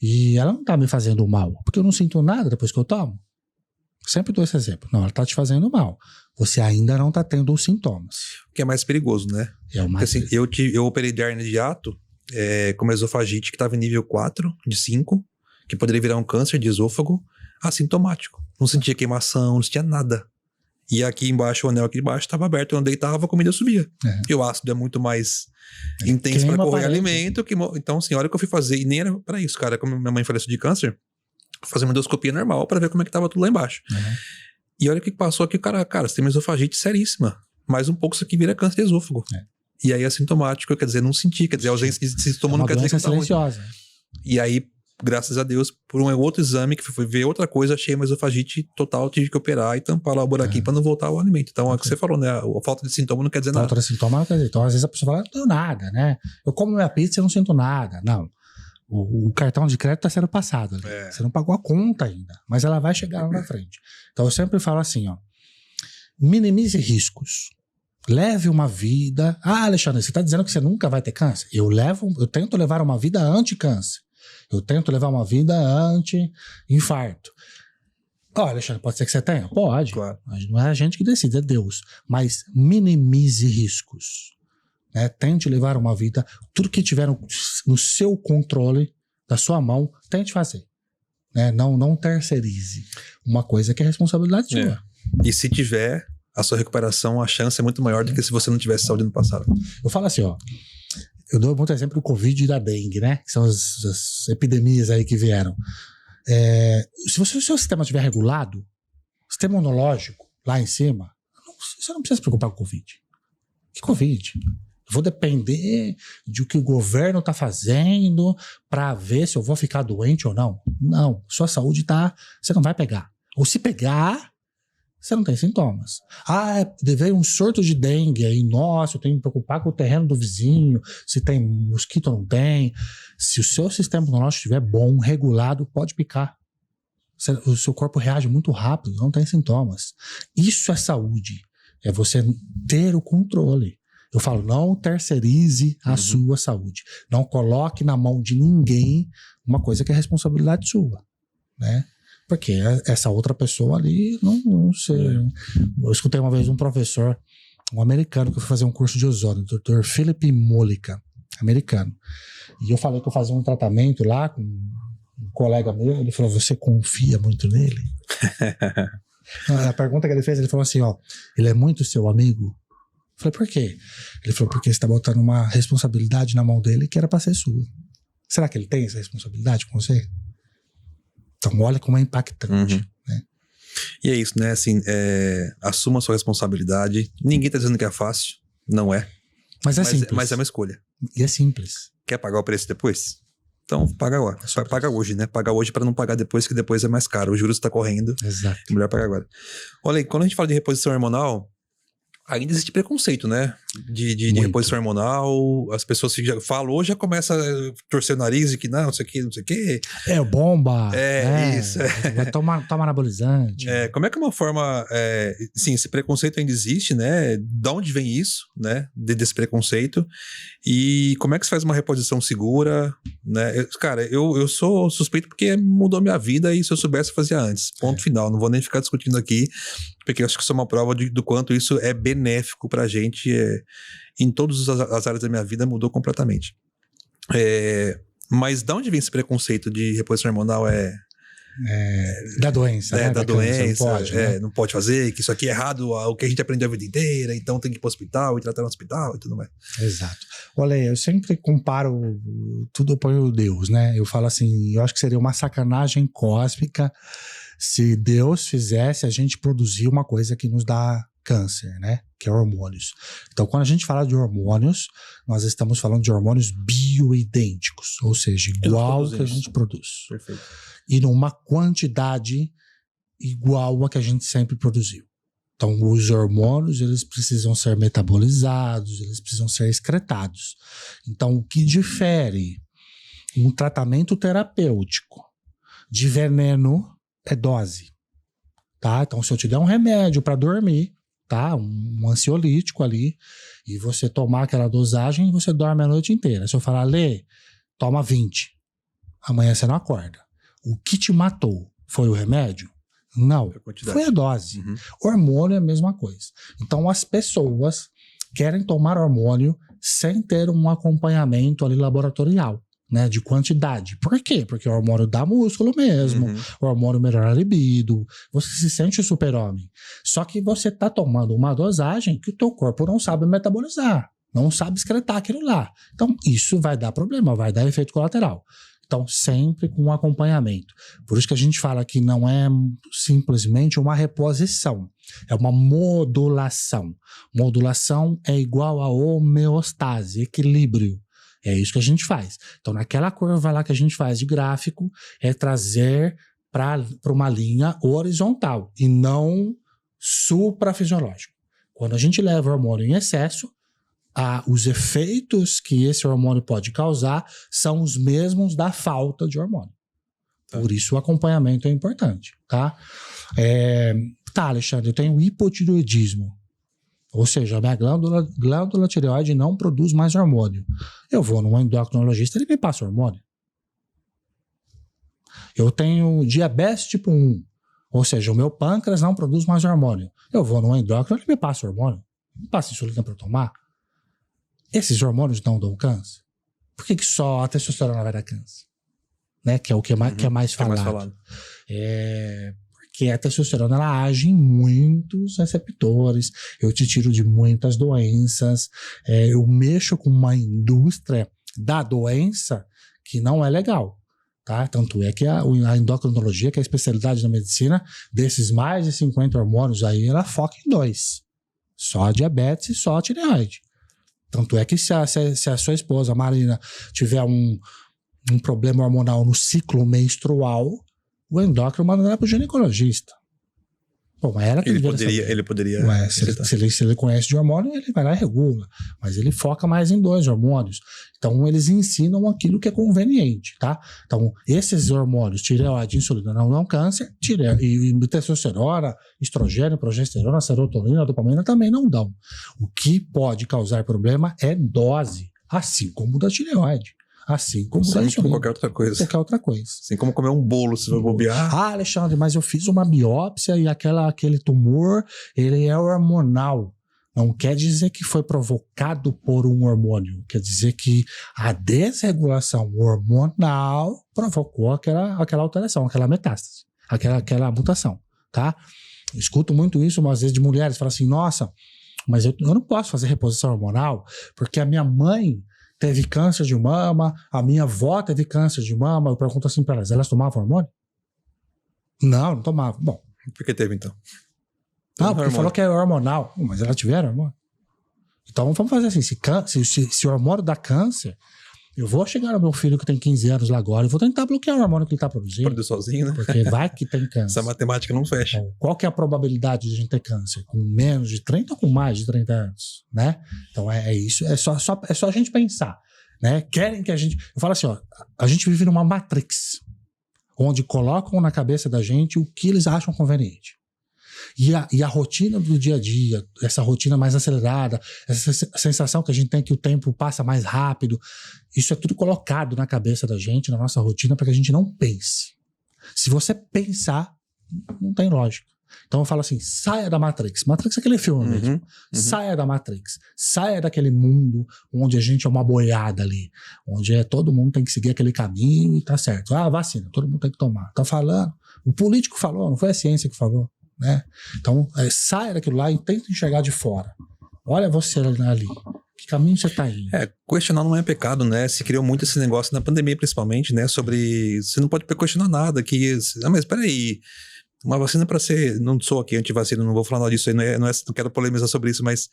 e ela não tá me fazendo mal, porque eu não sinto nada depois que eu tomo. Sempre dou esse exemplo. Não, ela tá te fazendo mal. Você ainda não tá tendo os sintomas. O que é mais perigoso, né? É o mais assim, eu operei de hernia de hiato com uma esofagite que estava em nível 4 de 5, que poderia virar um câncer de esôfago assintomático. Não sentia queimação, não sentia nada. E aqui embaixo, o anel aqui embaixo estava aberto. Eu deitava, a comida subia. Porque o ácido é muito mais intenso para correr alimento. Então, assim, a hora que eu fui fazer, e nem era para isso, cara. Como minha mãe faleceu de câncer, fazer uma endoscopia normal para ver como é que tava tudo lá embaixo. E olha o que passou aqui, cara, você tem uma esofagite seríssima. Mais um pouco isso aqui vira câncer de esôfago. E aí assintomático, quer dizer, não senti, quer dizer, a ausência de sintoma não quer dizer que tá ruim. E aí, graças a Deus, por um outro exame, que foi ver outra coisa, achei uma esofagite total, tive que operar e tampar lá o buraquinho para não voltar ao alimento. Então, é o que você falou, né? A falta de sintoma não quer dizer nada. Falta de sintoma não quer dizer. Então, às vezes a pessoa fala, não tenho nada, né? Eu como minha pizza e não sinto nada. Não. O cartão de crédito está sendo passado ali. Você não pagou a conta ainda, mas ela vai chegar lá na frente. Então eu sempre falo assim, minimize riscos. Leve uma vida. Alexandre, você está dizendo que você nunca vai ter câncer? Eu tento levar uma vida anti-câncer. Eu tento levar uma vida anti-infarto. Alexandre, pode ser que você tenha? Pode. Claro. Mas não é a gente que decide, é Deus. Mas minimize riscos. Tente levar uma vida, tudo que tiver no seu controle, da sua mão, tente fazer. Não terceirize uma coisa que é responsabilidade sua. E se tiver a sua recuperação, a chance é muito maior do que se você não tivesse saúde no passado. Eu falo assim, eu dou muito exemplo do Covid e da dengue, né? Que são as epidemias aí que vieram. Se o seu sistema estiver regulado, sistema imunológico lá em cima, você não precisa se preocupar com o Covid. Que Covid? Eu vou depender de o que o governo está fazendo para ver se eu vou ficar doente ou não. Não, sua saúde você não vai pegar. Ou se pegar, você não tem sintomas. Veio um surto de dengue aí, nossa, eu tenho que me preocupar com o terreno do vizinho, se tem mosquito ou não tem. Se o seu sistema imunológico estiver bom, regulado, pode picar. O seu corpo reage muito rápido, não tem sintomas. Isso é saúde. É você ter o controle. Eu falo, não terceirize a sua saúde. Não coloque na mão de ninguém uma coisa que é responsabilidade sua, né? Porque essa outra pessoa ali, não sei. Eu escutei uma vez um professor, um americano, que foi fazer um curso de ozônio, o Dr. Philip Mollica, americano. E eu falei que eu fazia um tratamento lá com um colega meu, ele falou, você confia muito nele? A pergunta que ele fez, ele falou assim, ele é muito seu amigo? Eu falei, por quê? Ele falou, porque você está botando uma responsabilidade na mão dele que era para ser sua. Será que ele tem essa responsabilidade com você? Então, olha como é impactante. Né? E é isso, né? Assim, assuma a sua responsabilidade. Ninguém tá dizendo que é fácil. Não é. Mas é simples. Mas é uma escolha. E é simples. Quer pagar o preço depois? Então, paga agora. Paga hoje, né? Paga hoje para não pagar depois, que depois é mais caro. O juros está correndo. Exato. É melhor pagar agora. Olha aí, quando a gente fala de reposição hormonal, ainda existe preconceito, né? De reposição hormonal. As pessoas que já falou, já começa a torcer o nariz e que não sei o que, não sei o que. É, bomba. Isso. Vai tomar anabolizante. Como é que é uma forma... sim, esse preconceito ainda existe, né? De onde vem isso, né? Desse preconceito. E como é que se faz uma reposição segura, né? Cara, eu sou suspeito porque mudou minha vida e se eu soubesse, eu fazia antes. Ponto final. Não vou nem ficar discutindo aqui, porque eu acho que isso é uma prova do quanto isso é benéfico pra gente. Em todas as áreas da minha vida mudou completamente. Mas de onde vem esse preconceito de reposição hormonal? Da doença, né? Da doença, não pode, né? Não pode fazer, que isso aqui é errado, o que a gente aprendeu a vida inteira, então tem que ir pro hospital e tratar no hospital e tudo mais. Exato. Olha, eu sempre comparo tudo, eu ponho Deus, né? Eu falo assim, eu acho que seria uma sacanagem cósmica se Deus fizesse a gente produzir uma coisa que nos dá câncer, né? Que é hormônios. Então, quando a gente fala de hormônios, nós estamos falando de hormônios bioidênticos, ou seja, igual que a gente produz. Perfeito. E numa quantidade igual a que a gente sempre produziu. Então, os hormônios, eles precisam ser metabolizados, eles precisam ser excretados. Então, o que difere um tratamento terapêutico de veneno é dose, tá? Então, se eu te der um remédio para dormir, tá? Um ansiolítico ali, e você tomar aquela dosagem, você dorme a noite inteira. Se eu falar, Lê, toma 20, amanhã você não acorda. O que te matou foi o remédio? Não, foi a dose. Uhum. Hormônio é a mesma coisa. Então, as pessoas querem tomar hormônio sem ter um acompanhamento ali laboratorial, né, de quantidade. Por quê? Porque o hormônio dá músculo mesmo, o hormônio melhora a libido, você se sente super-homem. Só que você tá tomando uma dosagem que o teu corpo não sabe metabolizar, não sabe excretar aquilo lá. Então, isso vai dar problema, vai dar efeito colateral. Então, sempre com acompanhamento. Por isso que a gente fala que não é simplesmente uma reposição, é uma modulação. Modulação é igual a homeostase, equilíbrio. É isso que a gente faz. Então, naquela curva lá que a gente faz de gráfico, é trazer para uma linha horizontal e não suprafisiológico. Quando a gente leva o hormônio em excesso, os efeitos que esse hormônio pode causar são os mesmos da falta de hormônio. Por isso o acompanhamento é importante, tá? Tá, Alexandre, eu tenho hipotireoidismo. Ou seja, a minha glândula tireoide não produz mais hormônio. Eu vou num endocrinologista, ele me passa hormônio. Eu tenho diabetes tipo 1. Ou seja, o meu pâncreas não produz mais hormônio. Eu vou num endócrino, ele me passa hormônio. Me passa insulina para eu tomar. Esses hormônios não dão câncer? Por que só a testosterona vai dar câncer? Né? Que é o que é mais falado. Porque a testosterona ela age em muitos receptores, eu te tiro de muitas doenças, eu mexo com uma indústria da doença que não é legal. Tá? Tanto é que a endocrinologia, que é a especialidade da medicina, desses mais de 50 hormônios aí, ela foca em 2. Só a diabetes e só a tireoide. Tanto é que se a sua esposa, Marina, tiver um problema hormonal no ciclo menstrual, o endócrino manda ela para o ginecologista. Bom, mas ela que ele poderia Ué, se ele conhece de hormônio, ele vai lá e regula. Mas ele foca mais em 2 hormônios. Então, eles ensinam aquilo que é conveniente, tá? Então, esses hormônios, tireoide e insulina, não dão câncer, e testosterona, estrogênio, progesterona, serotonina, dopamina também não dão. O que pode causar problema é dose, assim como da tireoide. Assim como qualquer outra coisa. Qualquer outra coisa. Assim como comer um bolo, se vai bobear. Alexandre, mas eu fiz uma biópsia e aquele tumor, ele é hormonal. Não quer dizer que foi provocado por um hormônio. Quer dizer que a desregulação hormonal provocou aquela alteração, aquela metástase, aquela mutação, tá? Eu escuto muito isso, às vezes, de mulheres. Falam assim, nossa, mas eu não posso fazer reposição hormonal porque a minha mãe teve câncer de mama, a minha avó teve câncer de mama. Eu pergunto assim para elas tomavam hormônio? Não tomavam. Bom. Por que teve, então? Não, porque falou que é hormonal. Mas elas tiveram hormônio. Então vamos fazer assim, se o hormônio dá câncer, Eu vou chegar no meu filho que tem 15 anos lá agora e vou tentar bloquear o hormônio que ele tá produzindo. Produz sozinho, né? Porque vai que tem câncer. Essa matemática não fecha. Então, qual que é a probabilidade de a gente ter câncer? Com menos de 30 ou com mais de 30 anos? Né? Então é isso. É só a gente pensar. Né? Querem que a gente... Eu falo assim, ó, a gente vive numa matrix, onde colocam na cabeça da gente o que eles acham conveniente. E a rotina do dia a dia, essa rotina mais acelerada, essa sensação que a gente tem que o tempo passa mais rápido, isso é tudo colocado na cabeça da gente, na nossa rotina, para que a gente não pense. Se você pensar, não tem lógica. Então eu falo assim, saia da Matrix. Matrix é aquele filme mesmo. Saia da Matrix. Saia daquele mundo onde a gente é uma boiada ali. Onde todo mundo tem que seguir aquele caminho e tá certo. Ah, vacina, todo mundo tem que tomar. Tá falando. O político falou, não foi a ciência que falou. Né? Então saia daquilo lá e tenta enxergar de fora. Olha você ali. Que caminho você tá indo? Questionar não é pecado, né? Se criou muito esse negócio na pandemia, principalmente, né? Sobre... Você não pode questionar nada. Mas peraí... Uma vacina para ser... Não sou aqui anti-vacina, não vou falar nada disso aí, não quero polemizar sobre isso, mas...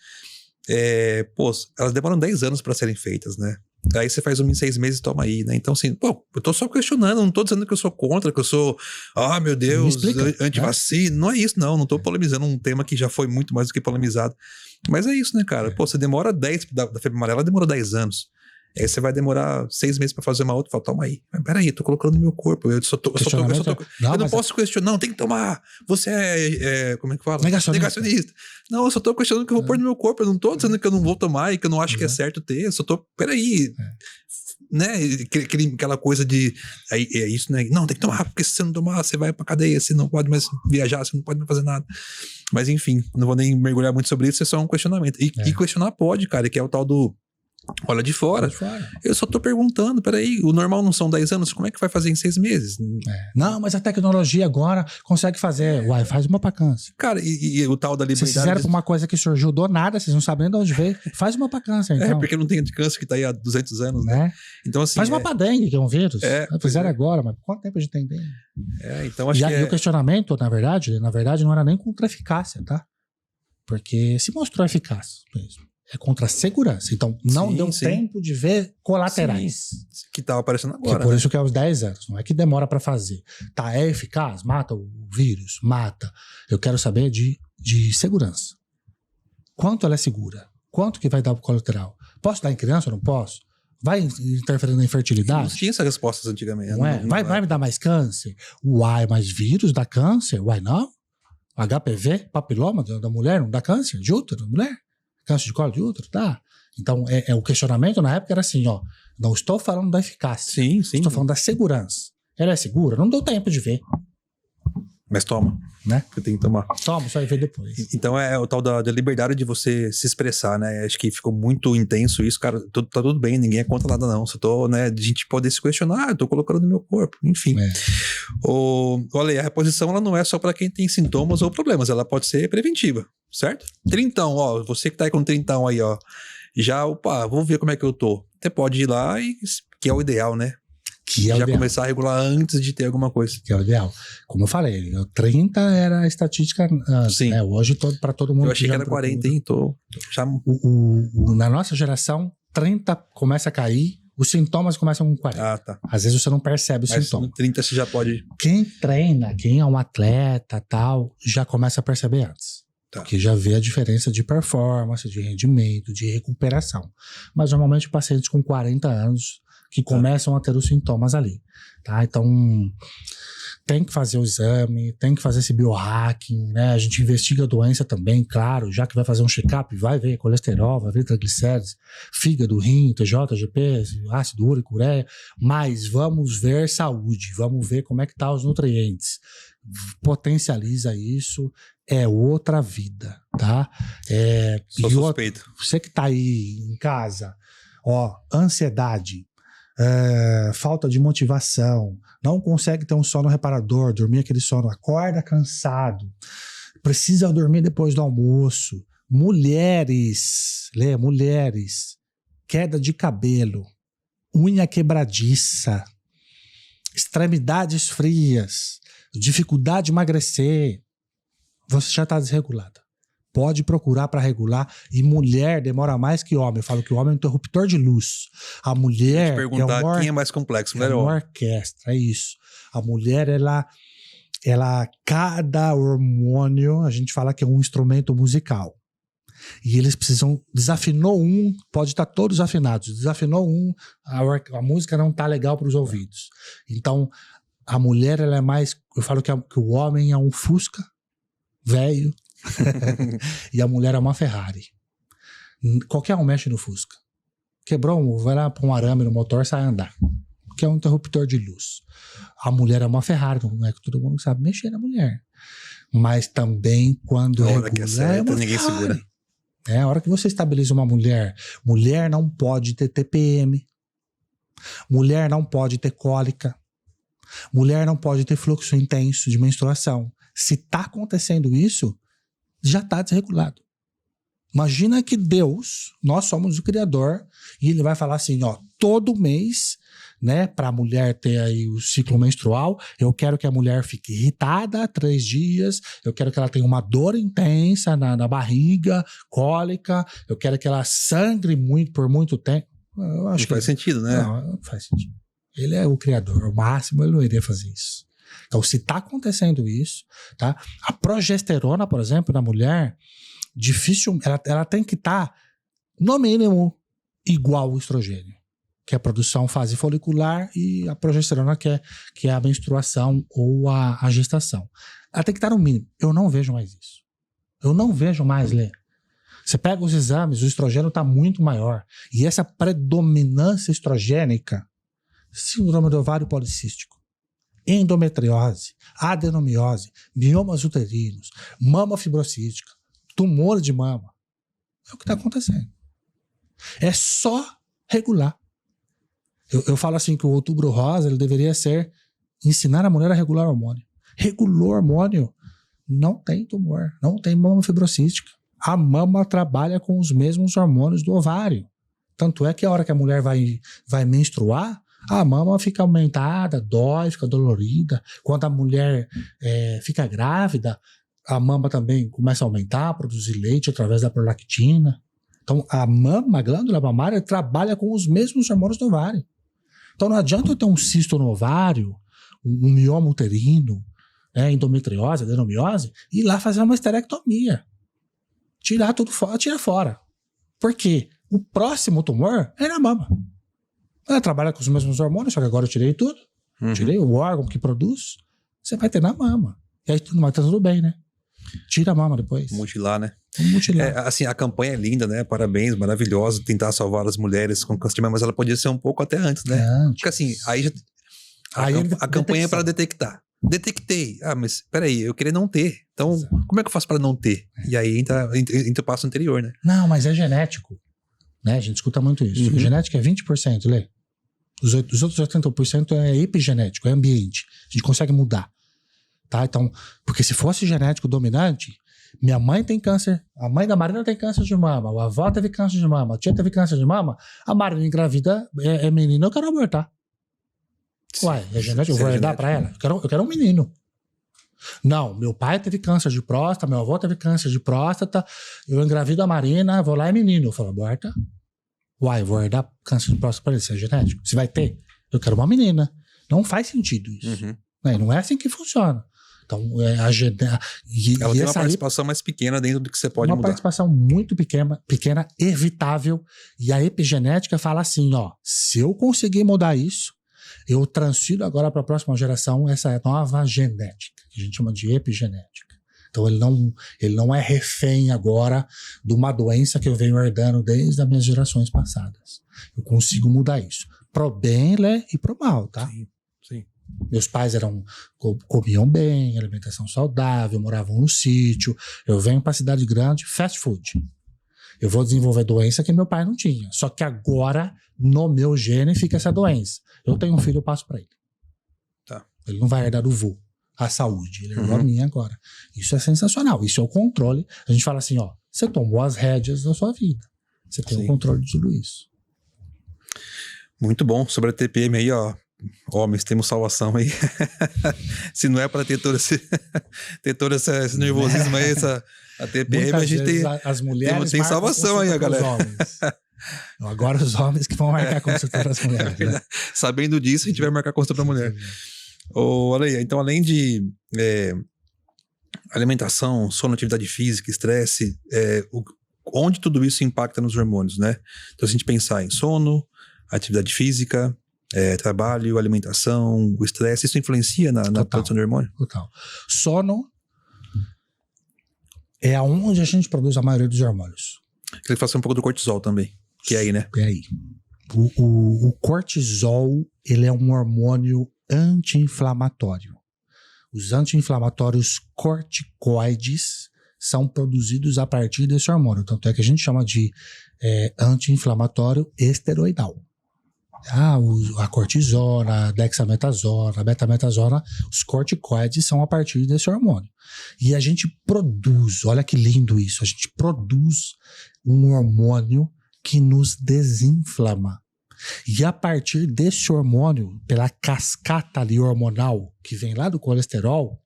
elas demoram 10 anos para serem feitas, né? Aí você faz uma em 6 meses e toma aí, né? Então, assim, eu tô só questionando, não tô dizendo que eu sou contra, que eu sou, meu Deus, anti-vacina. Não é isso, não tô polemizando um tema que já foi muito mais do que polemizado. Mas é isso, né, cara? Você demora 10, da febre amarela demorou 10 anos. Aí você vai demorar 6 meses pra fazer uma outra, fala, toma aí. Mas peraí, eu tô colocando no meu corpo. Eu não posso questionar, não, tem que tomar. Você como é que fala? Negacionista. Não, eu só tô questionando que eu vou pôr no meu corpo. Eu não tô dizendo que eu não vou tomar e que eu não acho que é certo ter. Eu só tô, peraí. Né? Aquela coisa de. É isso, né? Não, tem que tomar, porque se você não tomar, você vai pra cadeia, você não pode mais viajar, você não pode mais fazer nada. Mas enfim, não vou nem mergulhar muito sobre isso, é só um questionamento. E questionar pode, cara, que é o tal do. Olha de fora. Eu só tô perguntando, peraí, o normal não são 10 anos, como é que vai fazer em 6 meses? Não, mas a tecnologia agora consegue fazer. Uai, faz uma pra câncer. Cara, e o tal da liberdade... Vocês fizeram pra uma coisa que surgiu do nada, vocês não sabem de onde veio. Faz uma pra câncer, então. Porque não tem de câncer que tá aí há 200 anos, né? Então, assim... Faz uma pra dengue, que é um vírus. Fizeram agora, mas quanto tempo a gente tem dengue? Então acho e o questionamento, na verdade, não era nem contra a eficácia, tá? Porque se mostrou eficaz mesmo. É contra a segurança. Então, não deu tempo de ver colaterais. Que tá aparecendo agora. Que por isso que é os 10 anos. Não é que demora para fazer. Tá, é eficaz? Mata o vírus? Mata. Eu quero saber de segurança. Quanto ela é segura? Quanto que vai dar pro colateral? Posso dar em criança ou não posso? Vai interferir na infertilidade? Não tinha essas respostas antigamente. Não é? Vai me dar mais câncer? Uai, mas vírus dá câncer? Uai, não? HPV, papiloma da mulher não dá câncer? De útero da mulher? Câncer de colo de útero, tá? Então, o questionamento na época era assim, ó, não estou falando da eficácia. Estou falando da segurança. Ela é segura? Não deu tempo de ver. Mas toma. Né? Porque tem que tomar. Toma, só vai ver depois. Então é o tal da liberdade de você se expressar, né? Acho que ficou muito intenso isso, cara. Tá tudo bem, ninguém é contra nada, não. Só tô, né, de a gente poder se questionar, eu tô colocando no meu corpo, enfim. Olha, a reposição ela não é só para quem tem sintomas ou problemas, ela pode ser preventiva, certo? Trintão, ó, você que tá aí com trintão aí, ó. Já, vou ver como é que eu tô. Você pode ir lá que é o ideal, né? Já começar a regular antes de ter alguma coisa. Que é o ideal. Como eu falei, 30 era a estatística. Sim. Né, hoje, para todo mundo. Eu achei que era 40, hein? Já... na nossa geração, 30 começa a cair, os sintomas começam com 40. Tá. Às vezes você não percebe o sintoma. 30 você já pode... Quem treina, quem é um atleta tal, já começa a perceber antes. Tá. Porque já vê a diferença de performance, de rendimento, de recuperação. Mas normalmente pacientes com 40 anos que começam a ter os sintomas ali, tá? Então, tem que fazer o exame, tem que fazer esse biohacking, né? A gente investiga a doença também, claro, já que vai fazer um check-up, vai ver colesterol, vai ver triglicérides, fígado, rim, TJ, GP, ácido úrico, ureia, mas vamos ver saúde, vamos ver como é que tá os nutrientes. Potencializa isso, é outra vida, tá? Sou suspeito. Você que tá aí em casa, ansiedade, falta de motivação, não consegue ter um sono reparador, dormir aquele sono, acorda cansado, precisa dormir depois do almoço, mulheres, queda de cabelo, unha quebradiça, extremidades frias, dificuldade de emagrecer, você já está desregulada. Pode procurar para regular. E mulher demora mais que homem. Eu falo que o homem é um interruptor de luz. A mulher te perguntar quem é mais complexo, mulher é ou uma homem? orquestra, é isso. A mulher, cada hormônio, a gente fala que é um instrumento musical. E eles precisam, desafinou um, pode estar todos afinados, desafinou um, a música não tá legal para os ouvidos. Então, a mulher, ela é mais, eu falo que o homem é um Fusca velho e a mulher é uma Ferrari. Qualquer um mexe no Fusca. Quebrou, vai lá para um arame no motor, sai andar. Que é um interruptor de luz. A mulher é uma Ferrari, não é que todo mundo sabe mexer na mulher. Mas também quando a hora que é certa, ninguém Ferrari. segura. É a hora que você estabiliza uma mulher. Mulher não pode ter TPM. Mulher não pode ter cólica. Mulher não pode ter fluxo intenso de menstruação. Se tá acontecendo isso, já tá desregulado. Imagina que Deus, nós somos o Criador, e ele vai falar assim, ó, todo mês, né, para a mulher ter aí o ciclo menstrual, eu quero que a mulher fique irritada 3 dias, eu quero que ela tenha uma dor intensa na barriga, cólica, eu quero que ela sangre muito por muito tempo. Eu acho Não faz sentido, né? Não faz sentido. Ele é o Criador, o máximo ele não iria fazer isso. Então, se tá acontecendo isso, tá? A progesterona, por exemplo, na mulher, difícil, ela tem que estar, no mínimo, igual ao estrogênio, que é a produção fase folicular, e a progesterona, que é a menstruação ou a gestação. Ela tem que estar no mínimo. Eu não vejo mais isso. Eu não vejo mais, Lê. Você pega os exames, o estrogênio está muito maior. E essa predominância estrogênica, síndrome do ovário policístico, endometriose, adenomiose, miomas uterinos, mama fibrocística, tumor de mama. É o que está acontecendo. É só regular. Eu falo assim que o Outubro Rosa ele deveria ser ensinar a mulher a regular hormônio. Regulou hormônio, não tem tumor, não tem mama fibrocística. A mama trabalha com os mesmos hormônios do ovário. Tanto é que a hora que a mulher vai menstruar, a mama fica aumentada, dói, fica dolorida. Quando a mulher fica grávida, a mama também começa a aumentar, produzir leite através da prolactina. Então, a mama, a glândula mamária, trabalha com os mesmos hormônios do ovário. Então, não adianta eu ter um cisto no ovário, um mioma uterino, endometriose, adenomiose, e ir lá fazer uma esterectomia. Tirar tudo fora, tira fora. Por quê? O próximo tumor é na mama. Ela trabalha com os mesmos hormônios, só que agora eu tirei tudo. Tirei o órgão que produz. Você vai ter na mama. E aí vai estar tudo bem, né? Tira a mama depois. Mutilar, né? Mutilar. Assim, a campanha é linda, né? Parabéns, maravilhoso. Tentar salvar as mulheres com câncer de mama, mas ela podia ser um pouco até antes, né? Porque assim, aí a campanha é para detectar. Detectei. Ah, mas peraí, eu queria não ter. Então, como é que eu faço para não ter? E aí entra o passo anterior, né? Não, mas é genético. Né? A gente escuta muito isso. Genética é 20%, Lê. Os outros 80% é epigenético, é ambiente. A gente consegue mudar. Tá? Então, porque se fosse genético dominante, minha mãe tem câncer, a mãe da Marina tem câncer de mama, a avó teve câncer de mama, a tia teve câncer de mama, a Marina engravida é menina, eu quero abortar. Uai, é genético, eu vou herdar pra ela? Eu quero um menino. Não, meu pai teve câncer de próstata, meu avô teve câncer de próstata, eu engravido a Marina, vou lá, é menino. Eu falo, aborta. Uai, eu vou herdar câncer de próstata pra ele, se é genético. Se vai ter, eu quero uma menina. Não faz sentido isso. Não é assim que funciona. Então, ela tem uma participação mais pequena dentro do que você pode mudar. Uma participação muito pequena, evitável. E a epigenética fala assim, ó, se eu conseguir mudar isso, eu transfiro agora para a próxima geração essa nova genética, que a gente chama de epigenética. Então, ele não é refém agora de uma doença que eu venho herdando desde as minhas gerações passadas. Eu consigo mudar isso. Pro bem, né, e pro mal, tá? Sim. Meus pais comiam bem, alimentação saudável, moravam no sítio. Eu venho para a cidade grande, fast food. Eu vou desenvolver doença que meu pai não tinha. Só que agora, no meu gene, fica essa doença. Eu tenho um filho, eu passo para ele. Tá. Ele não vai herdar do vô a saúde. Ele herdou a minha agora. Isso é sensacional. Isso é o controle. A gente fala assim, ó, você tomou as rédeas da sua vida. Você tem o controle de tudo isso. Muito bom. Sobre a TPM aí, ó. Homens, temos salvação aí. Se não é para ter todo esse nervosismo aí, A TPM Muitas a gente vezes tem, as mulheres tem marcam salvação aí, consulta a galera. pros homens. Então, agora os homens que vão marcar consulta das mulheres. Né? Sabendo disso, a gente vai marcar consulta pra mulher. Olha aí, então além de alimentação, sono, atividade física, estresse, onde tudo isso impacta nos hormônios, né? Então, se a gente pensar em sono, atividade física, trabalho, alimentação, o estresse, isso influencia na produção de hormônio? Total. Sono é onde a gente produz a maioria dos hormônios. Queria falar um pouco do cortisol também, que é aí, né? É aí. O cortisol, ele é um hormônio anti-inflamatório. Os anti-inflamatórios corticoides são produzidos a partir desse hormônio. Tanto é que a gente chama de anti-inflamatório esteroidal. A cortisona, a dexametasona, a betametasona, os corticoides são a partir desse hormônio. E a gente produz, olha que lindo isso, a gente produz um hormônio que nos desinflama. E a partir desse hormônio, pela cascata ali hormonal que vem lá do colesterol,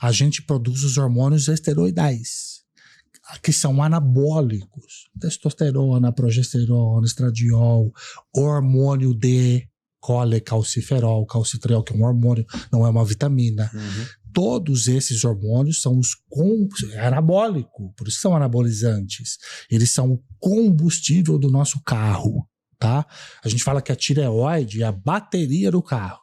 a gente produz os hormônios esteroidais, que são anabólicos. Testosterona, progesterona, estradiol, hormônio D, colecalciferol, calcitriol, que é um hormônio, não é uma vitamina. Uhum. Todos esses hormônios são os anabólicos, por isso são anabolizantes. Eles são o combustível do nosso carro, tá? A gente fala que a tireoide é a bateria do carro.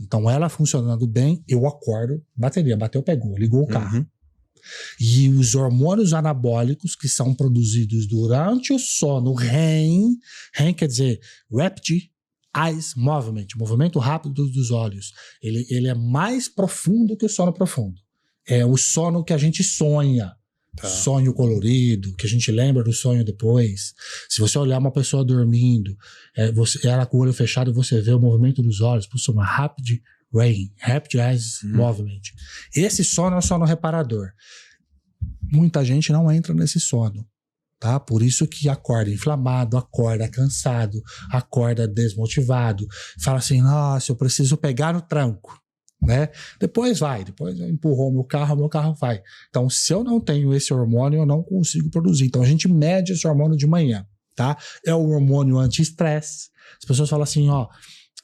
Então, ela funcionando bem, eu acordo, bateria, bateu, pegou, ligou o carro. Uhum. E os hormônios anabólicos que são produzidos durante o sono, REM quer dizer Rapid Eyes Movement, movimento rápido dos olhos. Ele é mais profundo que o sono profundo. É o sono que a gente sonha. Tá. Sonho colorido, que a gente lembra do sonho depois. Se você olhar uma pessoa dormindo, ela com o olho fechado, você vê o movimento dos olhos, por isso chama Rapid REM, Rapid Eyes Movement. Esse sono é o sono reparador. Muita gente não entra nesse sono, tá? Por isso que acorda inflamado, acorda cansado, acorda desmotivado, fala assim, nossa, eu preciso pegar no tranco, né? Depois empurrou meu carro vai. Então, se eu não tenho esse hormônio, eu não consigo produzir. Então, a gente mede esse hormônio de manhã, tá? É o hormônio anti-estresse. As pessoas falam assim,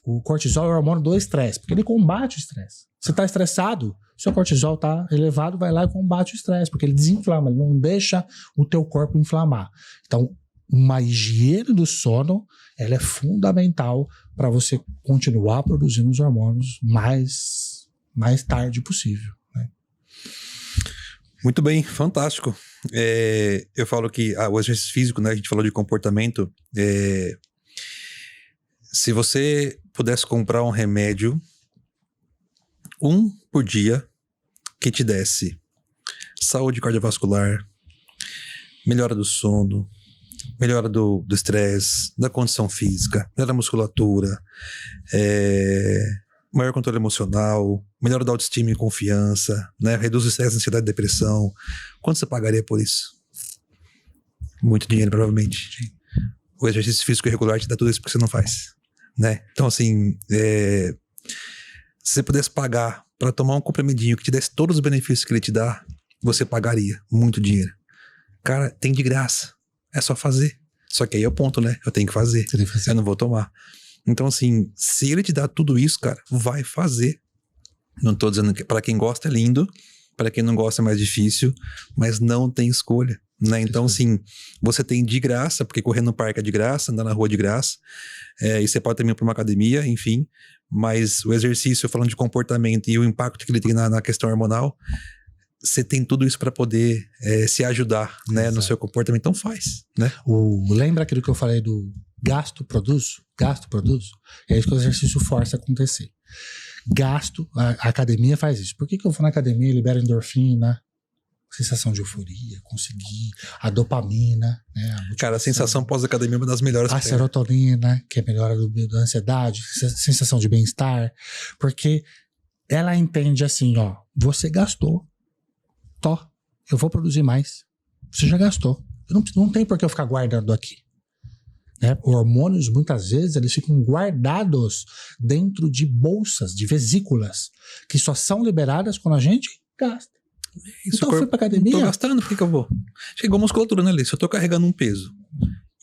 o cortisol é o hormônio do estresse, porque ele combate o estresse. Você está estressado, seu cortisol está elevado, vai lá e combate o estresse, porque ele desinflama, ele não deixa o teu corpo inflamar. Então, uma higiene do sono, ela é fundamental para você continuar produzindo os hormônios mais tarde possível. Né? Muito bem, fantástico. Eu falo que o exercício físico, né, a gente falou de comportamento, se você pudesse comprar um remédio, por dia, que te desse saúde cardiovascular, melhora do sono, melhora do estresse, da condição física, melhora da musculatura, maior controle emocional, melhora da autoestima e confiança, né? Reduz o estresse, ansiedade e depressão. Quanto você pagaria por isso? Muito dinheiro, provavelmente. O exercício físico regular te dá tudo isso porque você não faz, né? Então, assim, se você pudesse pagar para tomar um comprimidinho que te desse todos os benefícios que ele te dá, você pagaria muito dinheiro. Cara, tem de graça. É só fazer. Só que aí é o ponto, né? Eu tenho que fazer. Eu não vou tomar. Então, assim, se ele te dá tudo isso, cara, vai fazer. Não tô dizendo que para quem gosta é lindo, para quem não gosta é mais difícil, mas não tem escolha, né? Então, assim, você tem de graça, porque correr no parque é de graça, andar na rua é de graça, e você pode também ir para uma academia, enfim, mas o exercício, falando de comportamento e o impacto que ele tem na questão hormonal, você tem tudo isso para poder se ajudar, né, no seu comportamento, então faz, né? Lembra aquilo que eu falei do gasto, produz? É isso que o exercício força a acontecer. Gasto, a academia faz isso. Por que eu vou na academia e libero endorfina, sensação de euforia, conseguir, a dopamina, né? Cara, a sensação pós-academia é uma das melhores. A serotonina, que é melhora da ansiedade, sensação de bem-estar, porque ela entende assim, você gastou, eu vou produzir mais. Você já gastou. Não tem por que eu ficar guardando aqui. Né? Hormônios, muitas vezes, eles ficam guardados dentro de bolsas, de vesículas, que só são liberadas quando a gente gasta. Então eu fui pra academia. Tô gastando, por que eu vou? Chegou a musculatura, né, Lê? Se eu tô carregando um peso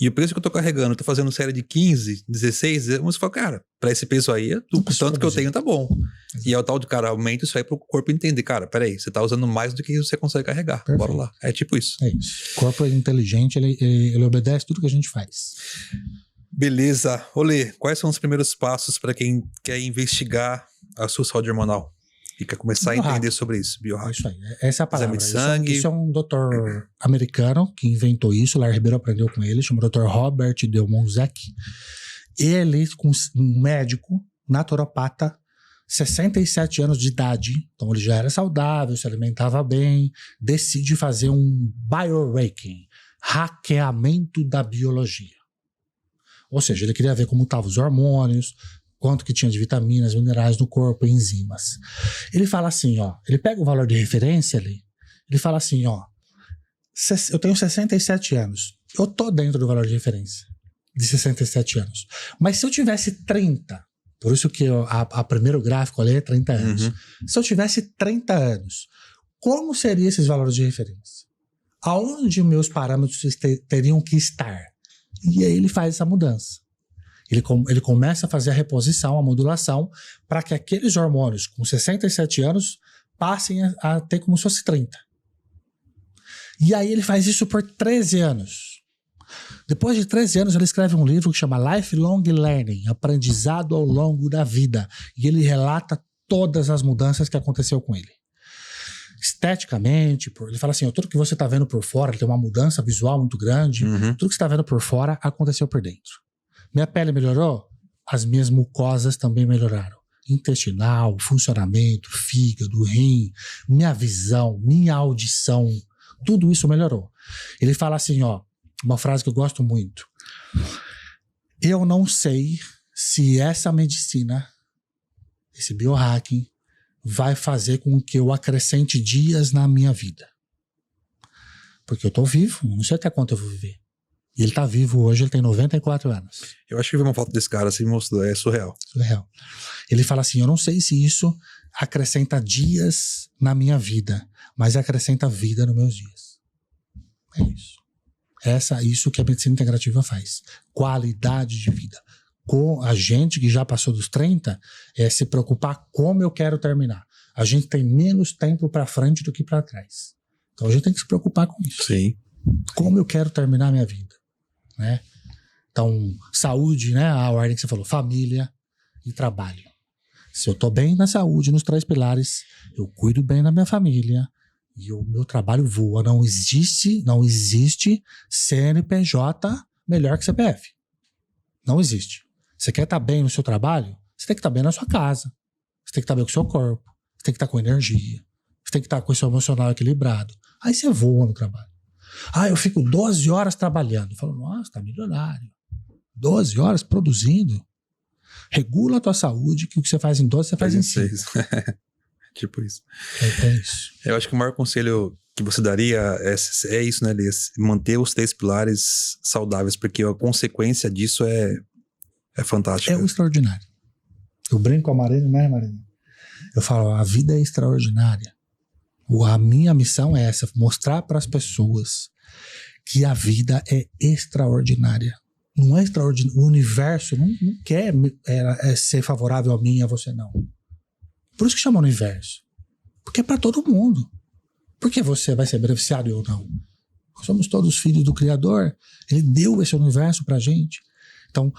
e o peso que eu tô carregando, eu tô fazendo série de 15, 16, você fala, cara, pra esse peso aí, o tanto que eu tenho tá bom. Exato. E é o tal de, cara, aumenta isso aí pro corpo entender, cara, peraí, você tá usando mais do que você consegue carregar. Perfeito. Bora lá. É tipo isso. É isso. O corpo é inteligente, ele obedece tudo que a gente faz. Beleza. Olê, quais são os primeiros passos para quem quer investigar a sua saúde hormonal? E quer começar a entender sobre isso, biohack. Isso aí, essa é a palavra. Exame de sangue. Isso é um doutor americano que inventou isso, o Larry Ribeiro aprendeu com ele, chama Dr. Robert Delmonzek. Ele, um médico, naturopata, 67 anos de idade, então ele já era saudável, se alimentava bem, decide fazer um biohacking, hackeamento da biologia. Ou seja, ele queria ver como estavam os hormônios, quanto que tinha de vitaminas, minerais no corpo, enzimas. Ele fala assim, ó, ele pega o valor de referência ali, ele fala assim, ó, eu tenho 67 anos, eu tô dentro do valor de referência de 67 anos, mas se eu tivesse 30, por isso que a primeiro gráfico ali é 30 anos, se eu tivesse 30 anos, como seriam esses valores de referência? Aonde meus parâmetros teriam que estar? E aí ele faz essa mudança. Ele começa a fazer a reposição, a modulação, para que aqueles hormônios com 67 anos passem a ter como se fosse 30. E aí ele faz isso por 13 anos. Depois de 13 anos, ele escreve um livro que chama Lifelong Learning, Aprendizado ao Longo da Vida. E ele relata todas as mudanças que aconteceu com ele. Esteticamente, ele fala assim, tudo que você está vendo por fora, ele tem uma mudança visual muito grande, tudo que você está vendo por fora aconteceu por dentro. Minha pele melhorou? As minhas mucosas também melhoraram. Intestinal, funcionamento, fígado, rim, minha visão, minha audição, tudo isso melhorou. Ele fala assim, ó, uma frase que eu gosto muito. Eu não sei se essa medicina, esse biohacking, vai fazer com que eu acrescente dias na minha vida. Porque eu tô vivo, não sei até quanto eu vou viver. E ele tá vivo hoje, ele tem 94 anos. Eu acho que vi uma foto desse cara assim, mostrou, é surreal. Surreal. Ele fala assim, eu não sei se isso acrescenta dias na minha vida, mas acrescenta vida nos meus dias. É isso. Isso que a medicina integrativa faz. Qualidade de vida. Com a gente que já passou dos 30, é se preocupar como eu quero terminar. A gente tem menos tempo para frente do que para trás. Então a gente tem que se preocupar com isso. Sim. Como eu quero terminar a minha vida. Né? Então, saúde, né? A ordem que você falou, família e trabalho. Se eu tô bem na saúde, nos 3 pilares, eu cuido bem da minha família e o meu trabalho voa. Não existe CNPJ melhor que CPF. Não existe. Você quer estar bem no seu trabalho? Você tem que estar bem na sua casa. Você tem que estar bem com o seu corpo. Você tem que estar com energia. Você tem que estar com o seu emocional equilibrado. Aí você voa no trabalho. Eu fico 12 horas trabalhando. Eu falo, nossa, tá milionário. 12 horas produzindo. Regula a tua saúde, que o que você faz em 12, você faz em 6. Tipo isso. É isso. Eu acho que o maior conselho que você daria é isso, né, Elias? Manter os 3 pilares saudáveis, porque a consequência disso é fantástica. É o extraordinário. Eu brinco com a Marina, né, Marina? Eu falo, a vida é extraordinária. A minha missão é essa, mostrar para as pessoas que a vida é extraordinária. Não é extraordinário. O universo não quer ser favorável a mim e a você, não. Por isso que chama universo. Porque é para todo mundo. Porque você vai ser beneficiado ou não. Somos todos filhos do Criador. Ele deu esse universo pra gente. Então,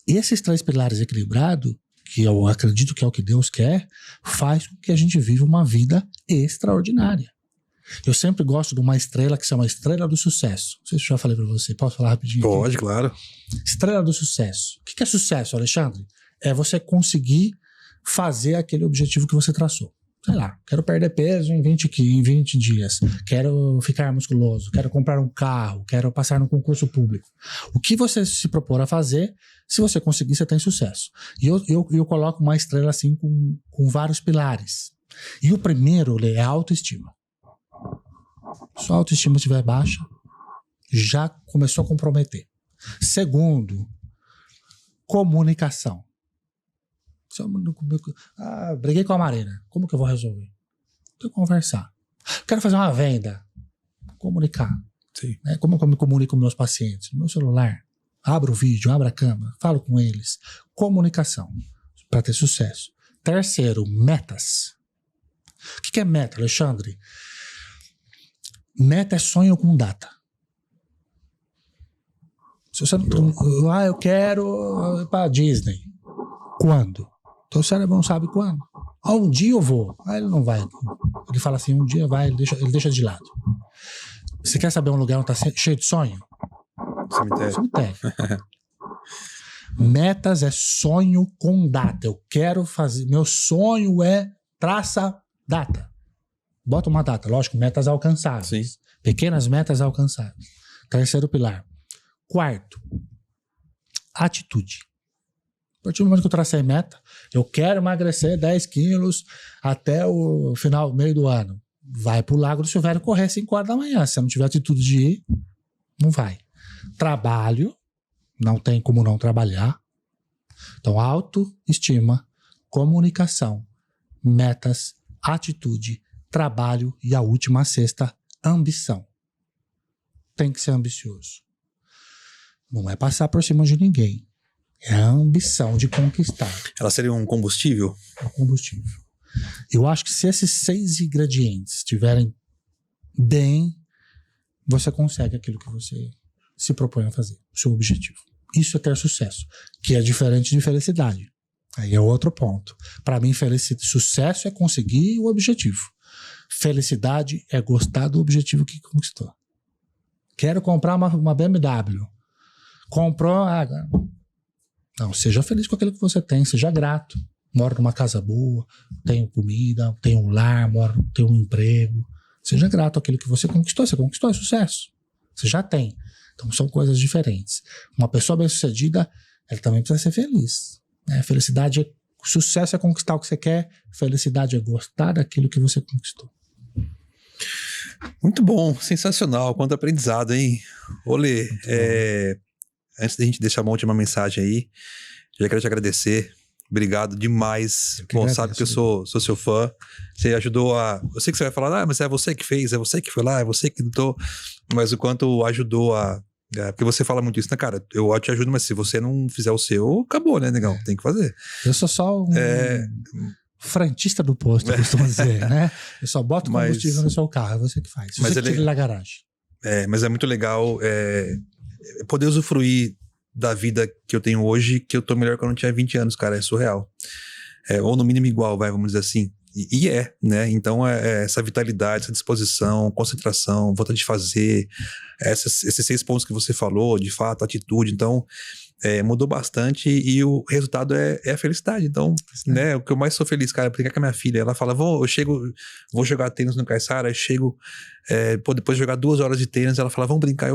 esses 3 pilares equilibrados, que eu acredito que é o que Deus quer, faz com que a gente viva uma vida extraordinária. Eu sempre gosto de uma estrela que se chama Estrela do Sucesso. Não sei se eu já falei pra você. Posso falar rapidinho? Pode, aqui? Claro. Estrela do Sucesso. O que é sucesso, Alexandre? É você conseguir fazer aquele objetivo que você traçou. Sei lá, quero perder peso em 20 dias, quero ficar musculoso, quero comprar um carro, quero passar no concurso público. O que você se propor a fazer, se você conseguir, você tem sucesso. E eu coloco uma estrela assim com vários pilares. E o primeiro é a autoestima. Se a autoestima estiver baixa, já começou a comprometer. Segundo, comunicação. Briguei com a Marina. Como que eu vou resolver? Tenho que conversar. Quero fazer uma venda. Comunicar. Sim. Né? Como eu me comunico com meus pacientes? No meu celular. Abro o vídeo, abro a câmera, falo com eles. Comunicação. Para ter sucesso. Terceiro, metas. O que é meta, Alexandre? Meta é sonho com data. Se você não, eu quero ir para Disney. Quando? Teu cérebro não sabe quando. Um dia eu vou. Ele não vai. Ele fala assim, um dia vai, ele deixa de lado. Você quer saber um lugar onde está cheio de sonho? Cemitério. Metas é sonho com data. Eu quero fazer. Meu sonho é traça data. Bota uma data. Lógico, metas alcançáveis. Sim. Pequenas metas alcançáveis. Terceiro pilar. Quarto, atitude. A partir do momento que eu tracei meta, eu quero emagrecer 10 quilos até o final, meio do ano. Vai pro Lago do Silvério correr 5 horas da manhã. Se você não tiver atitude de ir, não vai. Trabalho, não tem como não trabalhar. Então, autoestima, comunicação, metas, atitude, trabalho e a última, a sexta, ambição. Tem que ser ambicioso. Não é passar por cima de ninguém. É a ambição de conquistar. Ela seria um combustível? Um combustível. Eu acho que se esses 6 ingredientes estiverem bem, você consegue aquilo que você se propõe a fazer, o seu objetivo. Isso é ter sucesso, que é diferente de felicidade. Aí é outro ponto. Para mim, sucesso é conseguir o objetivo. Felicidade é gostar do objetivo que conquistou. Quero comprar uma BMW. Comprou, não, seja feliz com aquilo que você tem, seja grato. Moro numa casa boa, tenho comida, tenho um lar, tenho um emprego. Seja grato àquilo que você conquistou é sucesso. Você já tem. Então são coisas diferentes. Uma pessoa bem-sucedida, ela também precisa ser feliz. Né? Sucesso é conquistar o que você quer, felicidade é gostar daquilo que você conquistou. Muito bom, sensacional, quanto aprendizado, hein? Olê, antes da gente deixar uma última mensagem aí, já quero te agradecer. Obrigado demais. Bom, sabe que eu sou seu fã. Você ajudou a... Eu sei que você vai falar, mas é você que fez, é você que foi lá, é você que lutou. Mas o quanto ajudou a... porque você fala muito isso, né, cara? Eu te ajudo, mas se você não fizer o seu, acabou, né, negão? Tem que fazer. Eu sou só um frentista do posto, eu costumo dizer, né? Eu só boto combustível no seu carro, é você que faz. Você que tira ele na garagem. Mas é muito legal poder usufruir da vida que eu tenho hoje, que eu tô melhor que eu não tinha 20 anos, cara, é surreal. Ou no mínimo igual, vamos dizer assim. E né? Então, essa vitalidade, essa disposição, concentração, vontade de fazer, esses 6 pontos que você falou, de fato, atitude, então, mudou bastante e o resultado é a felicidade. Então, né, o que eu mais sou feliz, cara, brincar com a minha filha, ela fala, vou jogar tênis no Caiçara, chego, depois de jogar 2 horas de tênis, ela fala, vamos brincar,